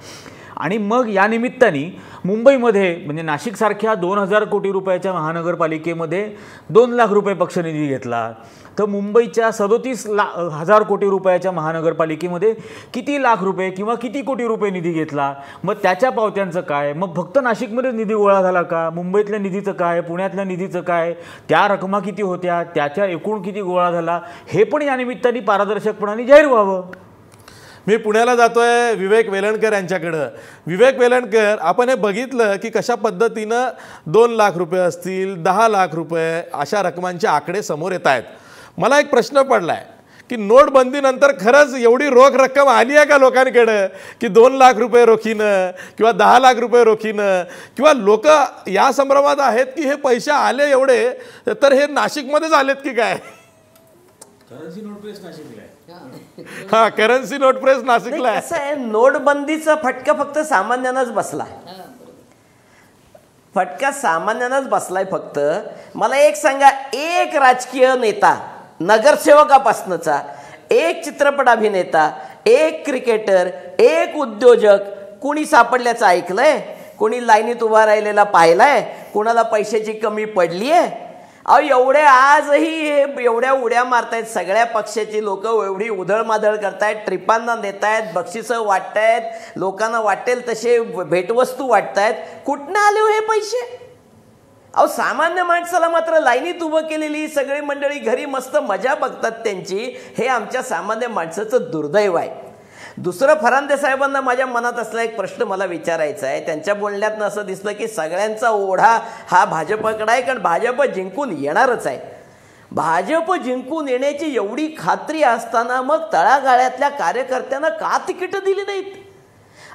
S5: आणि मग या निमित्ताने मुंबईमध्ये म्हणजे नाशिकसारख्या 2000 कोटी रुपयाच्या महानगरपालिकेमध्ये 2 लाख रुपये पक्षनिधी घेतला तर मुंबईच्या 37,000 कोटी रुपयाच्या महानगरपालिकेमध्ये किती लाख रुपये किंवा किती कोटी रुपये निधी घेतला. मग त्याच्या पावत्यांचं काय. मग फक्त नाशिकमध्ये निधी गोळा झाला का. मुंबईतल्या निधीचं काय. पुण्यातल्या निधीचं काय. त्या रकमा किती होत्या. त्याच्या एकूण किती गोळा झाला हे पण या निमित्ताने पारदर्शकपणाने जाहीर व्हावं.
S1: मी पुण्याला जातोय विवेक वेलणकर यांच्याकडं. विवेक वेलणकर, आपण हे बघितलं की कशा पद्धतीनं 2 लाख रुपये असतील 10 लाख रुपये अशा रकमांचे आकडे समोर येत आहेत. मला एक प्रश्न पडलाय की नोटबंदीनंतर खरंच एवढी रोख रक्कम आली आहे का लोकांकडं की 2 लाख रुपये रोखीनं किंवा 10 लाख रुपये रोखीनं किंवा लोक या संभ्रमात आहेत की हे पैसे आले एवढे तर हे नाशिकमध्येच आलेत की काय.
S5: करन्सी नोट प्रेस नाशिकला आहे.
S1: हा, करन्सी नोट प्रेस नाशिकला आहे.
S9: कसं आहे, नोटबंदीचा फटका फक्त सामान्यांनाच बसला. फटका सामान्यांनाच बसलाय. फक्त मला एक सांगा, एक राजकीय नेता नगरसेवकापासनचा, एक चित्रपट अभिनेता, एक क्रिकेटर, एक उद्योजक कुणी सापडल्याचं ऐकलंय. कोणी लाईनीत उभा राहिलेला पाहिलाय. कोणाला पैशाची कमी पडली आहे. अहो एवढे आजही एवढ्या उड्या मारतायत सगळ्या पक्षाची लोक. एवढी उधळमाधळ करतायत. ट्रिपांना देतायत. बक्षिसं वाटतायत. लोकांना वाटेल तसे भेटवस्तू वाटतायत. कुठनं आले हो हे पैसे. अहो सामान्य माणसाला मात्र लाईनीत उभं केलेली सगळी मंडळी घरी मस्त मजा बघतात त्यांची. हे आमच्या सामान्य माणसाचं दुर्दैव आहे. दुसरं, फरांदे साहेबांना माझ्या मनात असला एक प्रश्न मला विचारायचा आहे. त्यांच्या बोलण्यातनं असं दिसलं की सगळ्यांचा ओढा हा भाजपकडे आहे कारण भाजप जिंकून येणारच आहे. भाजप जिंकून येण्याची एवढी खात्री असताना मग तळागाळ्यातल्या कार्यकर्त्यांना का तिकीट दिली नाहीत.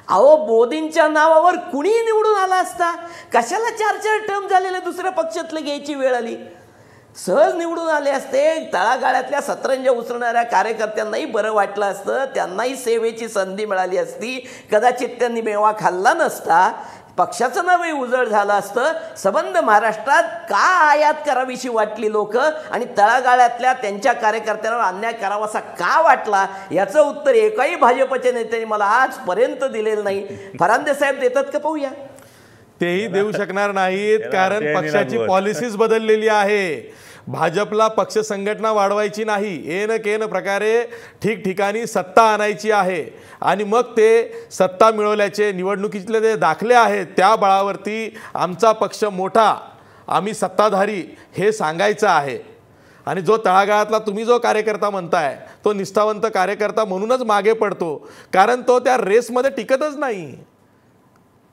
S9: अहो मोदींच्या नावावर कुणी निवडून आला असता. कशाला 4-4 टर्म झालेले दुसऱ्या पक्षातले घ्यायची वेळ आली. सहज निवडून आले असते. तळागाळ्यातल्या सतरंजा उसरणाऱ्या कार्यकर्त्यांनाही बरं वाटलं असतं. त्यांनाही सेवेची संधी मिळाली असती. कदाचित त्यांनी मेवा खाल्ला नसता. पक्षाचं नावही उजळ झालं असतं. संबंध महाराष्ट्रात का आयात करावीशी वाटली लोक आणि तळागाळ्यातल्या त्यांच्या कार्यकर्त्यांवर अन्याय करावासा का वाटला याचं उत्तर एकाही भाजपच्या नेत्यांनी मला आजपर्यंत दिलेलं नाही. फरांदे साहेब देतात का पाहूया.
S1: तेही देऊ शकणार नाहीत कारण पक्षाची पॉलिसीच बदललेली आहे. भाजपला पक्ष संघटना वाढवायची नाही. एन केन प्रकारे ठिकठिकाणी सत्ता आणायची आहे आणि मग ते सत्ता मिळवल्याचे निवडणुकीतले जे दाखले आहेत त्या बळावरती आमचा पक्ष मोठा, आम्ही सत्ताधारी हे सांगायचं आहे. आणि जो तळागाळातला तुम्ही जो कार्यकर्ता म्हणताय तो निष्ठावंत कार्यकर्ता म्हणूनच मागे पडतो कारण तो त्या रेसमध्ये टिकतच नाही.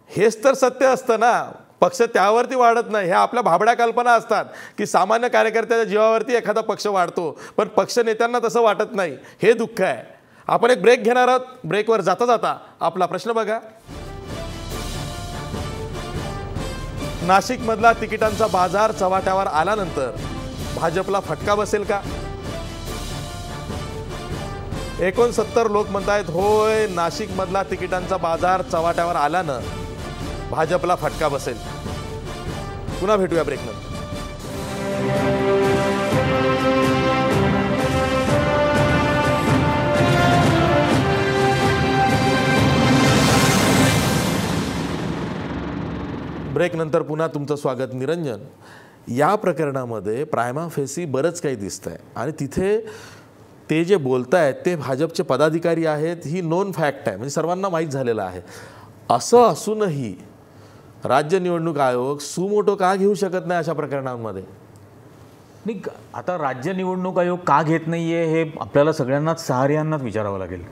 S1: हेच तर सत्य असतं ना. पक्ष त्यावरती वाढत नाही. ह्या आपल्या भाबड्या कल्पना असतात की सामान्य कार्यकर्त्याच्या जीवावरती एखादा पक्ष वाढतो पण पक्ष नेत्यांना तसं वाटत नाही. हे दुःख आहे. आपण एक ब्रेक घेणार आहोत. ब्रेकवर जाता जाता आपला प्रश्न बघा. नाशिकमधला तिकिटांचा बाजार चव्हाट्यावर आल्यानंतर भाजपला फटका बसेल का. 69 लोक म्हणतायत होय, नाशिकमधला तिकिटांचा बाजार चव्हाट्यावर आल्यानं भाजपला फटका बसेल. पुन्हा भेटूया ब्रेकनंतर. ब्रेकनंतर पुन्हा तुमचं स्वागत. निरंजन, या प्रकरणामध्ये प्रायमा फेसी बरंच काही दिसतंय आणि तिथे ते जे बोलतायत ते भाजपचे पदाधिकारी आहेत ही नोन फॅक्ट आहे. म्हणजे सर्वांना माहीत झालेलं आहे. असं असूनही राज्य निवडणूक आयोग सुमोटो का घेऊ शकत नाही अशा प्रकरणांमध्ये.
S5: नाही, आता राज्य निवडणूक आयोग का घेत नाही आहे हे आपल्याला सगळ्यांनाच सहारियांनाच विचारावं लागेल.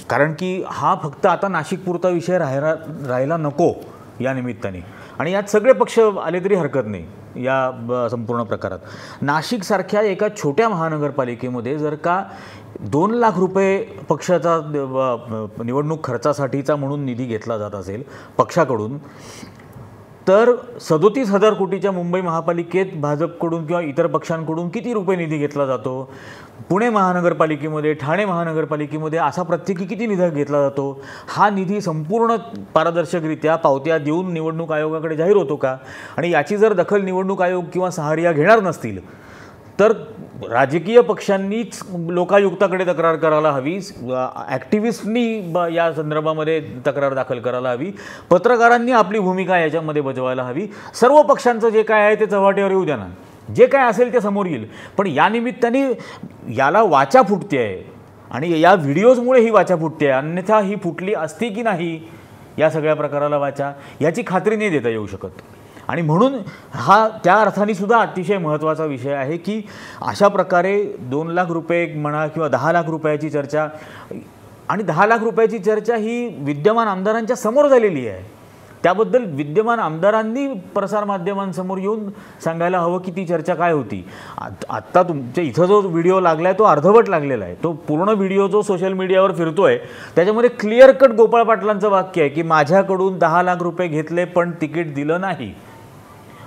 S5: कारण की हा फक्त आता नाशिकपुरता विषय राहायला नको या निमित्ताने. आणि यात सगळे पक्ष आले तरी हरकत नाही. या संपूर्ण प्रकारात. नाशिकसारख्या एका छोट्या महानगरपालिकेमध्ये जर का 2 लाख रुपये पक्षाचा निवडणूक खर्चासाठीचा म्हणून निधी घेतला जात असेल पक्षाकडून, तर 37,000 कोटीच्या मुंबई महापालिकेत भाजपकडून किंवा इतर पक्षांकडून किती रुपये निधी घेतला जातो? पुणे महानगरपालिकेमध्ये, ठाणे महानगरपालिकेमध्ये असा प्रत्येकी किती निधी घेतला जातो? हा निधी संपूर्ण पारदर्शकरित्या पावत्या देऊन निवडणूक आयोगाकडे जाहीर होतो का? आणि याची जर दखल निवडणूक आयोग किंवा सहारिया घेणार नसतील तर राजकीय पक्षांनीच लोकायुक्ताकडे तक्रार करायला हवी, ॲक्टिव्हिस्टनी या संदर्भामध्ये तक्रार दाखल करायला हवी, पत्रकारांनी आपली भूमिका याच्यामध्ये बजवायला हवी. सर्व पक्षांचं जे काय आहे ते चव्हाट्यावर येऊ द्या ना, जे काय असेल ते समोर येईल. पण या निमित्ताने याला वाचा फुटते आहे आणि या व्हिडिओजमुळे ही वाचा फुटते आहे. अन्यथा ही फुटली असती की नाही या सगळ्या प्रकाराला वाचा, याची खात्री नाही देता येऊ शकत. आणि म्हणून हा त्या अर्थाने सुद्धा अतिशय महत्त्वाचा विषय आहे की अशा प्रकारे 2 लाख रुपये म्हणा किंवा 10 लाख रुपयाची चर्चा, आणि 10 लाख रुपयाची चर्चा ही विद्यमान आमदारांच्या समोर झालेली आहे. त्याबद्दल विद्यमान आमदारांनी प्रसारमाध्यमांसमोर येऊन सांगायला हवं की ती चर्चा काय होती. आत्ता तुमच्या इथं जो व्हिडिओ लागला आहे तो अर्धवट लागलेला आहे. तो पूर्ण व्हिडिओ जो सोशल मीडियावर फिरतो आहे त्याच्यामध्ये क्लिअर कट गोपाळ पाटलांचं वाक्य आहे की माझ्याकडून 10 लाख रुपये घेतले पण तिकीट दिलं नाही,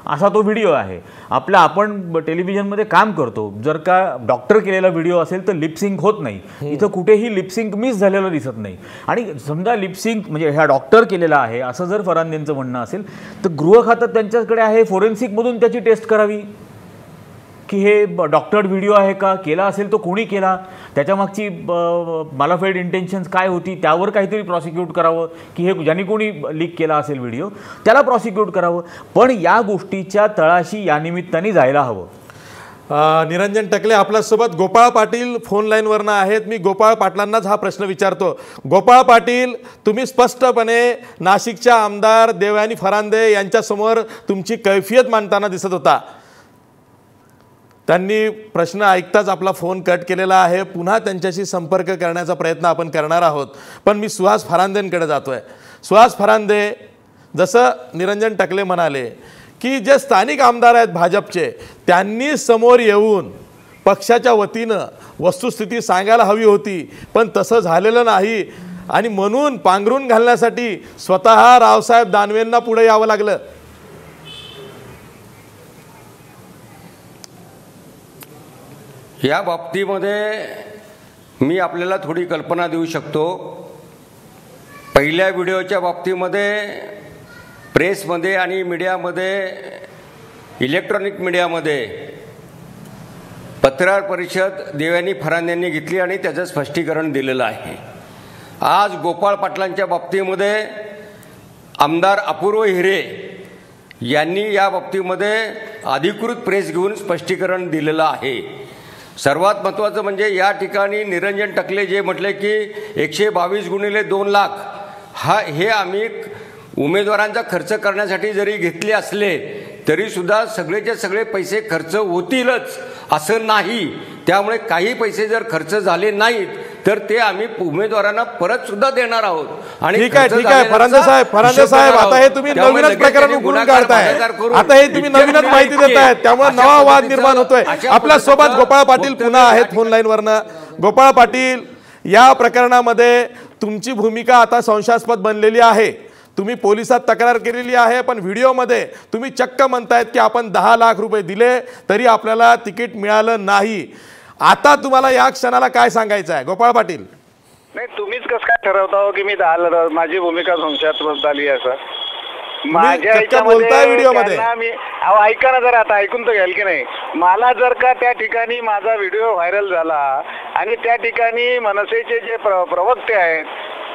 S5: असा तो व्हिडिओ आहे. आपण टेलिव्हिजनमध्ये काम करतो, जर का डॉक्टर केलेला व्हिडिओ असेल तर लिपसिंक होत नाही. इथं कुठेही लिपसिंक मिस झालेलं दिसत नाही. आणि समजा लिपसिंक म्हणजे ह्या डॉक्टर केलेला आहे असं जर फरांदेंचं म्हणणं असेल तर गृह खातं त्यांच्याकडे आहे, फोरेन्सिकमधून त्याची टेस्ट करावी की हे डॉक्टर्ड व्हिडिओ आहे का, केला असेल तो कोणी केला, त्याच्यामागची मालाफेड इंटेन्शन्स काय होती, त्यावर काहीतरी प्रॉसिक्यूट करावं की हे ज्यांनी कोणी लीक केला असेल व्हिडिओ त्याला प्रॉसिक्यूट करावं. पण या गोष्टीच्या तळाशी या निमित्ताने जायला हवं.
S1: निरंजन टकले आपल्यासोबत गोपाळ पाटील फोन लाईनवरनं आहेत. मी गोपाळ पाटलांनाच हा प्रश्न विचारतो. गोपाळ पाटील, तुम्ही स्पष्टपणे नाशिकच्या आमदार देवयानी फरांदे यांच्यासमोर तुमची कैफियत मांडताना दिसत होता. त्यांनी प्रश्न ऐकताच आपला फोन कट केलेला आहे. पुन्हा त्यांच्याशी संपर्क करण्याचा प्रयत्न आपण करणार आहोत. पण मी सुहास फरांदेंकडे जातोय. सुहास फरांदे, जसं निरंजन टकले म्हणाले की जे स्थानिक आमदार आहेत भाजपचे त्यांनी समोर येऊन पक्षाच्या वतीनं वस्तुस्थिती सांगायला हवी होती, पण तसं झालेलं नाही. आणि म्हणून पांघरून घालण्यासाठी स्वतः रावसाहेब दानवेंना पुढे यावं लागलं.
S2: या बाबतीमध्ये मी आपल्याला थोडी कल्पना देऊ शकतो. पहिल्या व्हिडिओच्या बाबतीमध्ये प्रेसमध्ये आणि मीडियामध्ये, इलेक्ट्रॉनिक मीडियामध्ये पत्रकार परिषद देवयानी फरांदेंनी घेतली आणि त्याचं स्पष्टीकरण दिलेलं आहे. आज गोपाळ पाटलांच्या बाबतीमध्ये आमदार अपूर्व हिरे यांनी या बाबतीमध्ये अधिकृत प्रेस घेऊन स्पष्टीकरण दिलेलं आहे. सर्वात महत्त्वाचं म्हणजे या ठिकाणी निरंजन टकले जे म्हटले की 122 गुणिले 2 लाख हे आम्ही उमेदवारांचा खर्च करण्यासाठी जरी घेतले असले तरीसुद्धा सगळेचे सगळे पैसे खर्च होतीलच असं नाही. त्यामुळे काही पैसे जर खर्च झाले नाहीत तर ते आम्ही उमेदवारांना परत सुद्धा देणार आहोत. आणि
S1: ठीक आहे फरांदे साहेब, आता हे तुम्ही नवीनच प्रकरण उघडून काढताय. आता हे तुम्ही नवीनच माहिती देताय, त्यामुळे नवा वाद निर्माण होतोय. आपल्या सोबत गोपाळ पाटील पुन्हा आहेत फोन लाईनवरनं. गोपाळ पाटील, या प्रकरणामध्ये तुमची भूमिका आता संशयास्पद बनलेली आहे. तुम्ही पोलिसात तक्रार केलेली आहे, पण व्हिडिओमध्ये तुम्ही चक्क म्हणतायत की आपण 10 लाख रुपये दिले तरी आपल्याला तिकीट मिळालं नाही. आता तुम्हाला या क्षणाला काय सांगायचं आहे गोपाळ पाटील?
S4: नाही, तुम्हीच कसं काय ठरवता की मी 10 लाख, माझी भूमिका संशयास्पद झाली असं माझ्या व्हिडिओमध्ये मी ऐका ना जरा, आता ऐकून तर घ्याल की नाही. मला जर का त्या ठिकाणी माझा व्हिडिओ व्हायरल झाला आणि त्या ठिकाणी मनसेचे जे प्रवक्ते आहेत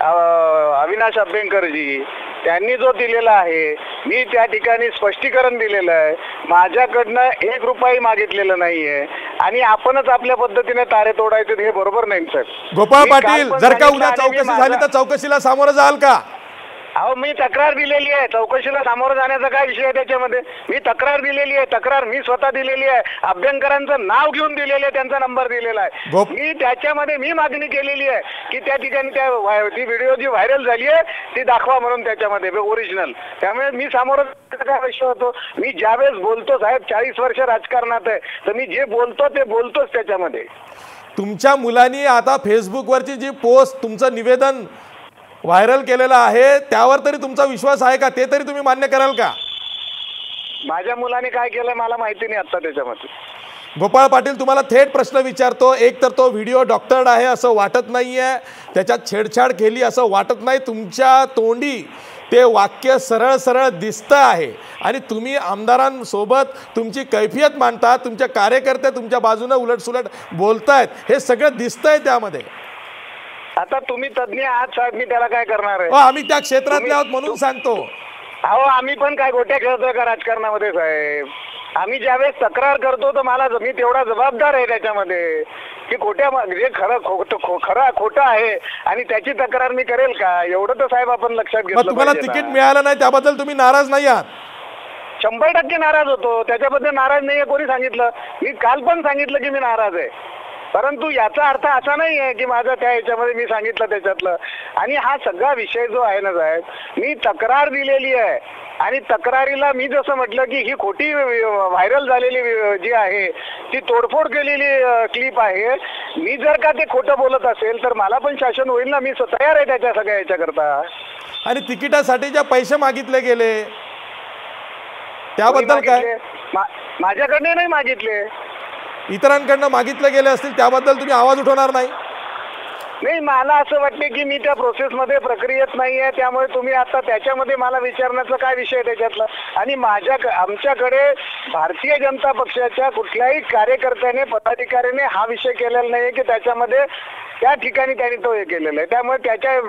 S4: अविनाश अभ्यंकरजी त्यांनी जो दिलेला आहे, मी त्या ठिकाणी स्पष्टीकरण दिलेलं आहे. माझ्याकडनं 1 रुपया मागितलेलं नाहीये आणि आपणच आपल्या पद्धतीने तारे तोडायचे हे बरोबर नाही साहेब.
S1: गोपाळ पाटील, जर का उद्या चौकशी झाली तर चौकशीला सामोरं जाल का?
S4: अहो मी तक्रार दिलेली आहे, चौकशीला सामोरं जाण्याचा काय विषय आहे त्याच्यामध्ये? मी तक्रार दिलेली आहे, तक्रार मी स्वतः दिलेली आहे, अभ्यंकरांचं नाव घेऊन दिलेलं आहे, त्यांचा नंबर दिलेला आहे. मी त्याच्यामध्ये मी मागणी केलेली आहे की त्या ठिकाणी ती व्हिडिओ जी व्हायरल झाली आहे ती दाखवा म्हणून त्याच्यामध्ये ओरिजिनल. त्यामुळे मी सामोरं काय विषय होतो, मी ज्यावेळेस बोलतो साहेब 40 वर्ष राजकारणात आहे, तर मी जे बोलतो ते बोलतोच त्याच्यामध्ये.
S1: तुमच्या मुलांनी आता फेसबुकवरची जी पोस्ट तुमचं निवेदन व्हायरल केलेलं आहे त्यावर तरी तुमचा विश्वास आहे का, ते तरी तुम्ही मान्य कराल का?
S4: माझ्या मुलाने काय केलं मला माहिती नाही आता त्याच्यामध्ये.
S1: गोपाळ पाटील तुम्हाला थेट प्रश्न विचारतो. एक तर तो व्हिडिओ डॉक्टर्ड आहे असं वाटत नाहीये, त्याच्यात छेडछाड केली असं वाटत नाही, तुमच्या तोंडी ते वाक्य सरळ सरळ दिसतं आहे आणि तुम्ही आमदारांसोबत तुमची कैफियत मांडता, तुमचे कार्यकर्ते तुमच्या बाजूने उलटसुलट बोलतायत, हे सगळं दिसतंय त्यामध्ये.
S4: आता तुम्ही तज्ञ आहात साहेब, मी त्याला काय करणार आहे?
S1: आम्ही त्या क्षेत्रातले आहोत म्हणून सांगतो.
S4: अहो आम्ही पण काय गोट्या खेळतोय का राजकारणामध्ये साहेब? आम्ही ज्यावेळेस तक्रार करतो तर मी तेवढा जबाबदार आहे त्याच्यामध्ये की जे खरं खोटं आहे आणि त्याची तक्रार मी करेल का? एवढं तर साहेब आपण लक्षात घेतलं.
S1: तुम्हाला तिकीट मिळालं नाही त्याबद्दल तुम्ही नाराज नाही आहात?
S4: 100% नाराज होतो, त्याच्याबद्दल नाराज नाहीये. कोणी सांगितलं? मी काल पण सांगितलं की मी नाराज आहे, परंतु याचा अर्थ असा नाही आहे की माझं त्या ह्याच्यामध्ये मी सांगितलं त्याच्यातलं. आणि हा सगळा विषय जो आहे ना साहेब, मी तक्रार दिलेली आहे आणि तक्रारीला मी जसं म्हटलं की ही खोटी व्हायरल झालेली जी आहे ती तोडफोड केलेली क्लिप आहे. मी जर का ते खोटं बोलत असेल तर मला पण शासन होईल ना, मी तयार आहे त्याच्या सगळ्या याच्याकरता.
S1: आणि तिकिटासाठी जे पैसे मागितले गेले त्याबद्दल काय?
S4: माझ्याकडे नाही मागितले,
S1: इतरांकडनं मागितले गेले असतील, त्याबद्दल तुम्ही आवाज उठवणार नाही?
S4: नाही, मला असं वाटते की मी त्या प्रोसेसमध्ये प्रक्रियेत नाही आहे, त्यामुळे तुम्ही आता त्याच्यामध्ये मला विचारण्याचा काय विषय त्याच्यातला. आणि आमच्याकडे भारतीय जनता पक्षाच्या कुठल्याही कार्यकर्त्याने पदाधिकाऱ्याने हा विषय केलेला नाही की त्याच्यामध्ये त्या ठिकाणी त्यांनी तो हे केलेला आहे. त्यामुळे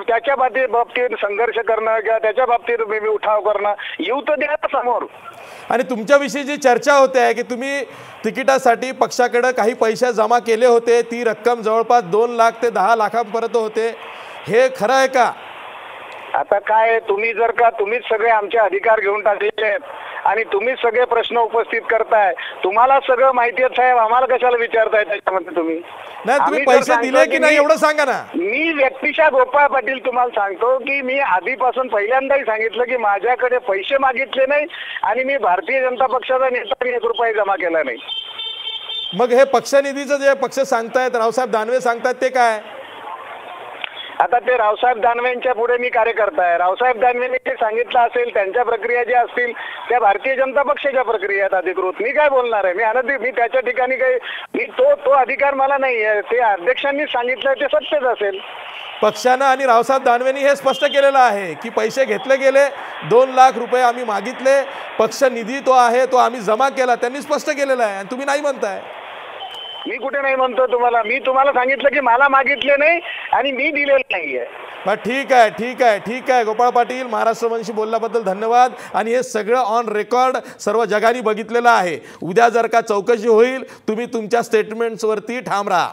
S4: त्याच्या बाबतीत संघर्ष करणं किंवा त्याच्या बाबतीत मी उठाव करणं येऊ तर द्या समोर.
S1: आणि तुमच्याविषयी जी चर्चा होते आहे की तुम्ही तिकिटासाठी पक्षाकडे काही पैसे जमा केले होते, ती रक्कम जवळपास 2 लाख ते 10 लाखांपर्यंत होते, हे खरं आहे का?
S4: आता काय तुम्हीच सगळे आमचे अधिकार घेऊन टाकलेले आहेत आणि तुम्हीच सगळे प्रश्न उपस्थित करताय. तुम्हाला सगळं माहिती आहे साहेब, आम्हाला कशाला विचारताय त्याच्यामध्ये? तुम्ही
S1: तुम्ही पैसे दिले की नाही एवढं सांगा ना.
S4: मी व्यक्तिशः गोपाळ पाटील तुम्हाला सांगतो की मी आधीपासून पहिल्यांदाही सांगितलं की माझ्याकडे पैसे मागितले नाही आणि मी भारतीय जनता पक्षाचा नेता 1 रुपया जमा केला नाही.
S1: मग हे पक्षनिधीचं जे पक्ष सांगतायत, रावसाहेब दानवे सांगतायत, ते काय?
S4: आता ते रावसाहेब दानवेंच्या पुढे मी कार्यकर्ता आहे. रावसाहेब दानवेंनी जे सांगितलं असेल त्यांच्या प्रक्रिया ज्या असतील त्या भारतीय जनता पक्षाच्या प्रक्रिया आहेत अधिकृत. मी काय बोलणार आहे? मी त्याच्या ठिकाणी काही तो अधिकार मला नाही आहे. ते अध्यक्षांनी सांगितलं ते सत्यच असेल.
S1: पक्षानं आणि रावसाहेब दानवेंनी हे स्पष्ट केलेलं आहे की पैसे घेतले गेले, 2 लाख रुपये आम्ही मागितले, पक्ष निधी तो आहे तो आम्ही जमा केला, त्यांनी स्पष्ट केलेलं आहे आणि तुम्ही नाही म्हणताय.
S4: मी कुठे नाही म्हणतो तुम्हाला? मी तुम्हाला सांगितलं की मला मागितले नाही आणि मी दिलेलं नाहीये.
S1: ठीक आहे गोपाळ पाटील, महाराष्ट्रवंशी बोलल्याबद्दल धन्यवाद. आणि हे सगळं ऑन रेकॉर्ड सर्व जगाने बघितलेलं आहे. उद्या जर का चौकशी होईल तुम्ही तुमच्या स्टेटमेंट्सवरती ठाम राहा.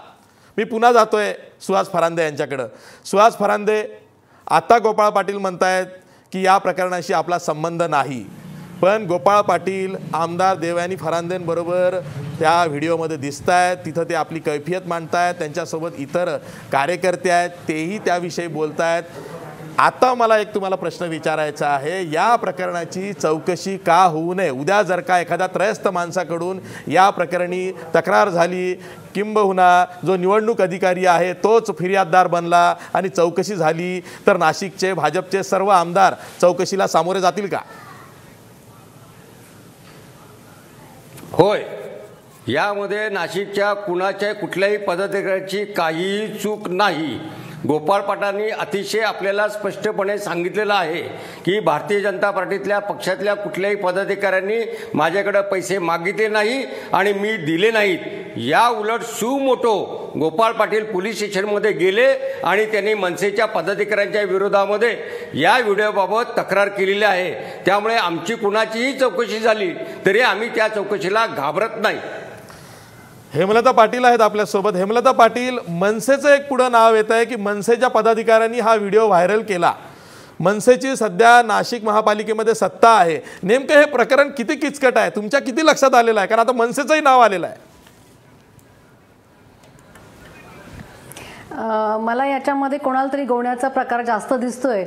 S1: मी पुन्हा जातोय सुहास फरांदे यांच्याकडं. सुहास फरांदे, आता गोपाळ पाटील म्हणतायत की या प्रकरणाशी आपला संबंध नाही, पण गोपाळ पाटील आमदार देवयानी फरांदेंबरोबर त्या व्हिडिओमध्ये दिसत आहेत, तिथं ते आपली कैफियत मांडतायत, त्यांच्यासोबत इतर कार्यकर्ते आहेत तेही त्याविषयी बोलत आहेत. आता मला एक तुम्हाला प्रश्न विचारायचा आहे, या प्रकरणाची चौकशी का होऊ नये? उद्या जर का एखाद्या त्रयस्थ माणसाकडून या प्रकरणी तक्रार झाली, किंबहुना जो निवडणूक अधिकारी आहे तोच फिर्याददार बनला आणि चौकशी झाली, तर नाशिकचे भाजपचे सर्व आमदार चौकशीला सामोरे जातील का?
S2: होय, यामध्ये नाशिकच्या कुठल्याही पदाधिकाऱ्याची काहीही चूक नाही. गोपाळ पाटलांनी अतिशय आपल्याला स्पष्टपणे सांगितलेलं आहे की भारतीय जनता पार्टीतल्या पक्षातल्या कुठल्याही पदाधिकाऱ्यांनी माझ्याकडे पैसे मागितले नाही आणि मी दिले नाहीत. या उलट सुमोटो गोपाळ पाटील पोलीस स्टेशनमध्ये गेले आणि त्यांनी मनसेच्या पदाधिकाऱ्यांच्या विरोधामध्ये या व्हिडिओबाबत तक्रार केलेली आहे. त्यामुळे आमची कुणाचीही चौकशी झाली तरी आम्ही त्या चौकशीला घाबरत नाही.
S1: हेमलता पाटील आहेत आपल्यासोबत. हेमलता पाटील, मनसेचं एक पुढं नाव येत आहे की मनसेच्या पदाधिकाऱ्यांनी हा व्हिडिओ व्हायरल केला. मनसेची सध्या नाशिक महापालिकेमध्ये सत्ता आहे, नेमकं हे प्रकरण किती किचकट आहे, तुमच्या किती लक्षात आलेलं आहे? कारण आता मनसेचंही नाव आलेलं आहे.
S7: मला याच्यामध्ये कोणाला तरी गोवण्याचा प्रकार जास्त दिसतोय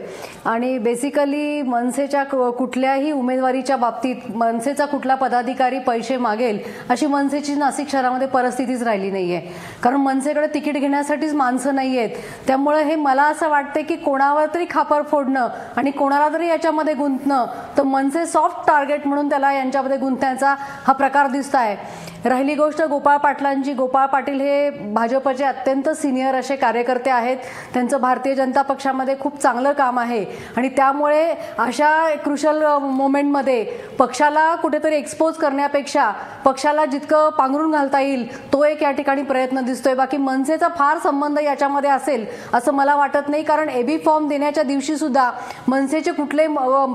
S7: आणि बेसिकली मनसेच्या कुठल्याही उमेदवारीच्या बाबतीत मनसेचा कुठला पदाधिकारी पैसे मागेल अशी मनसेची नाशिक शहरामध्ये परिस्थितीच राहिली नाहीये. कारण मनसेकडे तिकीट घेण्यासाठीच माणसं नाही आहेत. त्यामुळे हे मला असं वाटतं की कोणावर तरी खापर फोडणं आणि कोणाला तरी याच्यामध्ये गुंतणं, तर मनसे सॉफ्ट टार्गेट म्हणून त्याला यांच्यामध्ये गुंतण्याचा हा प्रकार दिसत आहे. राहिली गोष्ट गोपाळ पाटलांची, गोपाळ पाटील हे भाजपचे अत्यंत सिनियर असे कार्यकर्ते आहेत. त्यांचं भारतीय जनता पक्षामध्ये खूप चांगलं काम आहे आणि त्यामुळे अशा क्रुशल मोमेंटमध्ये पक्षाला कुठेतरी एक्सपोज करण्यापेक्षा पक्षाला जितकं पांघरून घालता येईल तो एक या ठिकाणी प्रयत्न दिसतोय. बाकी मनसेचा फार संबंध याच्यामध्ये असेल असं मला वाटत नाही. कारण एबी फॉर्म देण्याच्या दिवशी सुद्धा मनसेचे कुठले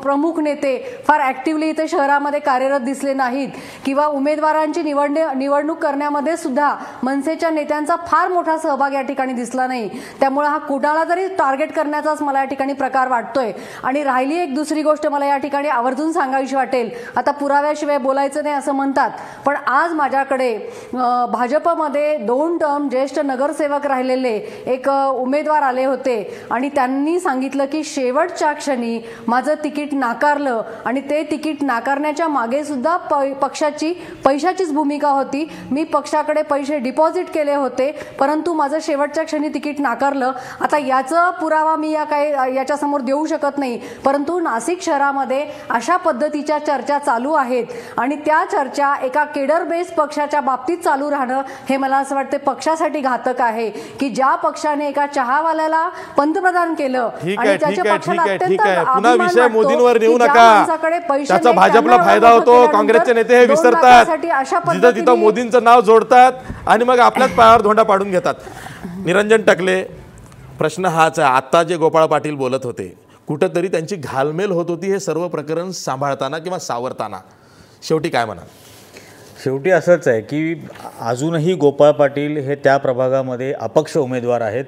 S7: प्रमुख नेते फार ॲक्टिव्हली इथे शहरामध्ये कार्यरत दिसले नाहीत किंवा उमेदवारांची निवडणूक करण्यामध्ये सुद्धा मनसेच्या नेत्यांचा फार मोठा सहभाग या ठिकाणी दिसला नाही. त्यामुळे हा कुणाला तरी टार्गेट करण्याचाच मला या ठिकाणी प्रकार वाटतोय. आणि राहिली एक दुसरी गोष्ट मला या ठिकाणी आवर्जून सांगावीशी वाटेल, आता पुराव्याशिवाय बोलायचं नाही असं म्हणतात, पण आज माझ्याकडे भाजपमध्ये 2 टर्म ज्येष्ठ नगरसेवक राहिलेले एक उमेदवार आले होते आणि त्यांनी सांगितलं की शेवटच्या क्षणी माझं तिकीट नाकारलं आणि ते तिकीट नाकारण्याच्या मागे सुद्धा पक्षाची पैशाचीच भूमिका होती. मी पक्षाकडे पैसे डिपॉझिट केले होते परंतु माझं शेवटच्या क्षणी तिकीट नाकारलं. आता याचा पुरावा मी याच्या समोर देऊ शकत नाही, परंतु नाशिक शहरामध्ये अशा पद्धतीच्या चर्चा चालू आहेत आणि त्या चर्चा एका केडर बेस पक्षाच्या बाबतीत चालू राहणं हे मला असं वाटतं पक्षासाठी घातक आहे. की ज्या पक्षाने एका चहावाल्याला पंतप्रधान केलं आणि त्याच्या पक्षाला अत्यंत
S1: पुन्हा विषय मोदींवर नेऊ नका, त्याचा भाजपला फायदा होतो. काँग्रेसचे नेते हे विसरतात, तिथं मोदींचं नाव जोडतात आणि मग आपल्याच पायावर धोंडा पाडून घेतात. निरंजन टकले, प्रश्न हाच आहे, आत्ता जे गोपाळ पाटील बोलत होते कुठंतरी त्यांची घालमेल होत होती हे सर्व प्रकरण सांभाळताना किंवा सावरताना, शेवटी काय म्हणा?
S5: शेवटी असंच आहे की अजूनही गोपाळ पाटील हे त्या प्रभागामध्ये अपक्ष उमेदवार आहेत.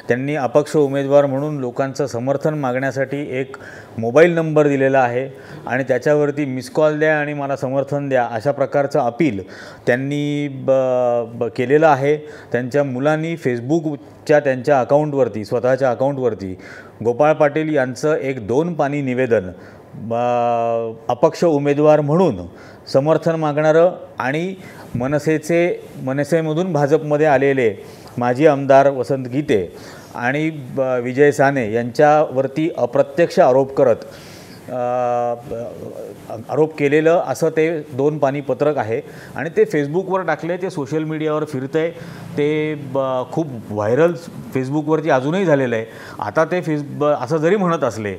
S5: त्यांनी अपक्ष उमेदवार म्हणून लोकांचं समर्थन मागण्यासाठी एक मोबाईल नंबर दिलेला आहे आणि त्याच्यावरती मिस कॉल द्या आणि मला समर्थन द्या अशा प्रकारचं अपील त्यांनी केलेलं आहे. त्यांच्या मुलांनी फेसबुकच्या त्यांच्या अकाउंटवरती, स्वतःच्या अकाउंटवरती गोपाळ पाटील यांचं एक 2 पानी निवेदन अपक्ष उमेदवार म्हणून समर्थन मागणारं आणि मनसेमधून भाजपमध्ये आलेले माजी आमदार वसंत गीते आणि विजय साने यांच्यावरती अप्रत्यक्ष आरोप करत आरोप केलेलं असं ते 2 पानी पत्रक आहे आणि ते फेसबुकवर टाकले. ते सोशल मीडियावर फिरतं आहे, ते खूप व्हायरल फेसबुकवरती अजूनही झालेलं आहे. आता ते असं जरी म्हणत असले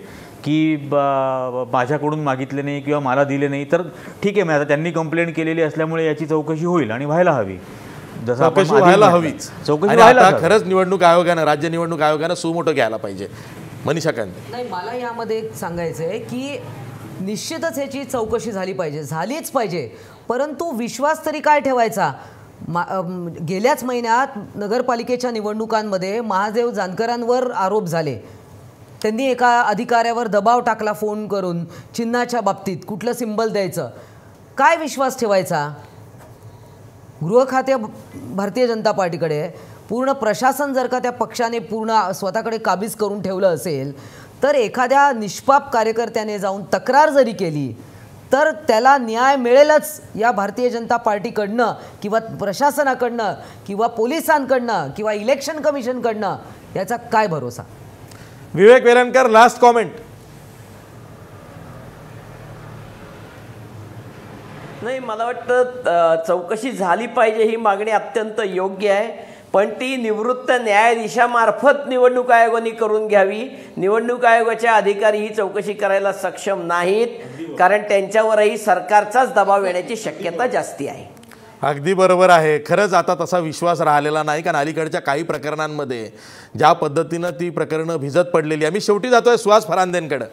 S5: की माझ्याकडून मागितले नाही किंवा मला दिले नाही तर ठीक आहे, मग आता त्यांनी कंप्लेंट केलेली असल्यामुळे याची चौकशी होईल आणि व्हायला हवी. जसं
S1: चौकशी व्हायला हवीच.
S5: चौकशी व्हायला
S1: खरंच निवडणूक आयोगानं, राज्य निवडणूक आयोगानं सुमोटो घ्यायला पाहिजे. मनीषा कांते,
S8: नाही, मला यामध्ये सांगायचं आहे की निश्चितच ह्याची चौकशी झाली पाहिजे, झालीच पाहिजे, परंतु विश्वास तरी काय ठेवायचा? गेल्याच महिन्यात नगरपालिकेच्या निवडणुकांमध्ये महादेव जानकरांवर आरोप झाले. त्यांनी एका अधिकाऱ्यावर दबाव टाकला फोन करून चिन्हाच्या बाबतीत, कुठलं सिंबल द्यायचं, काय विश्वास ठेवायचा? गृह खाते भारतीय जनता पार्टीकडे, पूर्ण प्रशासन जर का त्या पक्षाने पूर्ण स्वतःकडे काबीज करून ठेवलं असेल तर एखाद्या निष्पाप कार्यकर्त्याने जाऊन तक्रार जरी केली तर त्याला न्याय मिळेलच या भारतीय जनता पार्टीकडनं किंवा प्रशासनाकडनं किंवा पोलिसांकडनं किंवा इलेक्शन कमिशनकडनं, याचा काय भरोसा?
S1: Vivek Velankar, last comment.
S9: नाही, मला वाटतं चौकशी झाली पाहिजे ही मागणी अत्यंत योग्य आहे, पण ती निवृत्त न्यायाधीशामार्फत निवडणूक आयोगाने करून घ्यावी. निवडणूक आयोगाचे अधिकारी ही चौकशी करायला सक्षम नाहीत, कारण त्यांच्यावरही सरकारचाच दबाव येण्याची शक्यता जास्ती आहे.
S1: अगदी बरोबर आहे. खरंच आता तसा विश्वास राहिलेला नाही, कारण अलीकडच्या काही प्रकरणांमध्ये ज्या पद्धतीनं ती प्रकरणं भिजत पडलेली आहे. मी शेवटी जातोय सुहास फरांदेंकडे.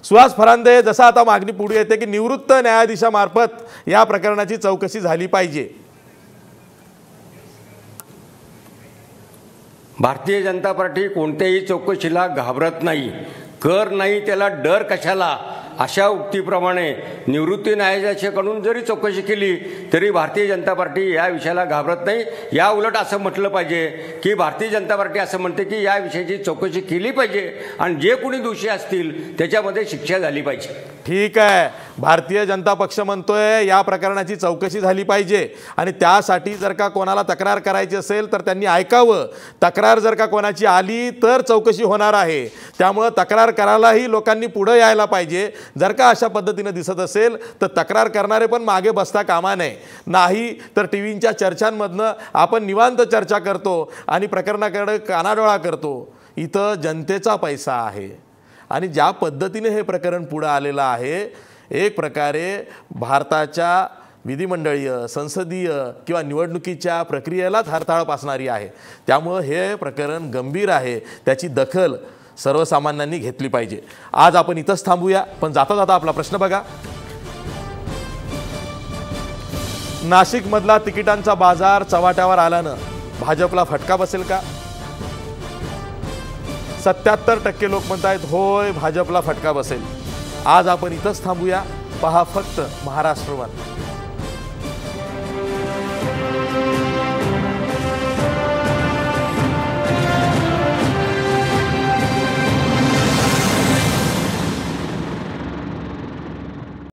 S1: सुहास फरांदे, जसं आता मागणी पुढे येते की निवृत्त न्यायाधीशामार्फत या प्रकरणाची चौकशी झाली पाहिजे.
S2: भारतीय जनता पार्टी कोणत्याही चौकशीला घाबरत नाही. कर नाही त्याला डर कशाला, अशा उक्तीप्रमाणे निवृत्ती न्यायाधीशाकडून जरी चौकशी केली तरी भारतीय जनता पार्टी या विषयाला घाबरत नाही. या उलट असं म्हटलं पाहिजे की भारतीय जनता पार्टी असं म्हणते की या विषयाची चौकशी केली पाहिजे आणि जे कोणी दोषी असतील त्याच्यामध्ये शिक्षा झाली पाहिजे.
S1: ठीक आहे, भारतीय जनता पक्ष म्हणतोय या प्रकरणाची चौकशी झाली पाहिजे आणि त्यासाठी जर का कोणाला तक्रार करायची असेल तर त्यांनी ऐकावं. तक्रार जर का कोणाची आली तर चौकशी होणार आहे. त्यामुळं तक्रार करायलाही लोकांनी पुढे यायला पाहिजे. जर का अशा पद्धतीने दिसत असेल तर तक्रार करणारे पण मागे बसता कामा नये. नाही तर टीव्हीच्या चर्चांमधनं आपण निवांत चर्चा करतो आणि प्रकरणाकडे कानाडोळा करतो. इथं जनतेचा पैसा आहे आणि ज्या पद्धतीने हे प्रकरण पुढे आलेलं आहे, एक प्रकारे भारताच्या विधिमंडळीय, संसदीय किंवा निवडणुकीच्या प्रक्रियेलाच हरताळ असणारी आहे. त्यामुळं हे प्रकरण गंभीर आहे, त्याची दखल सर्वसामान्यांनी घेतली पाहिजे. आज आपण इथंच थांबूया, पण जाता जाता आपला प्रश्न बघा. नाशिकमधला तिकिटांचा बाजार चव्हाट्यावर आल्यानं भाजपला फटका बसेल का? 77% लोक म्हणतायत होय, भाजपला फटका बसेल. आज आपण इथंच थांबूया. पहा फक्त महाराष्ट्र वन.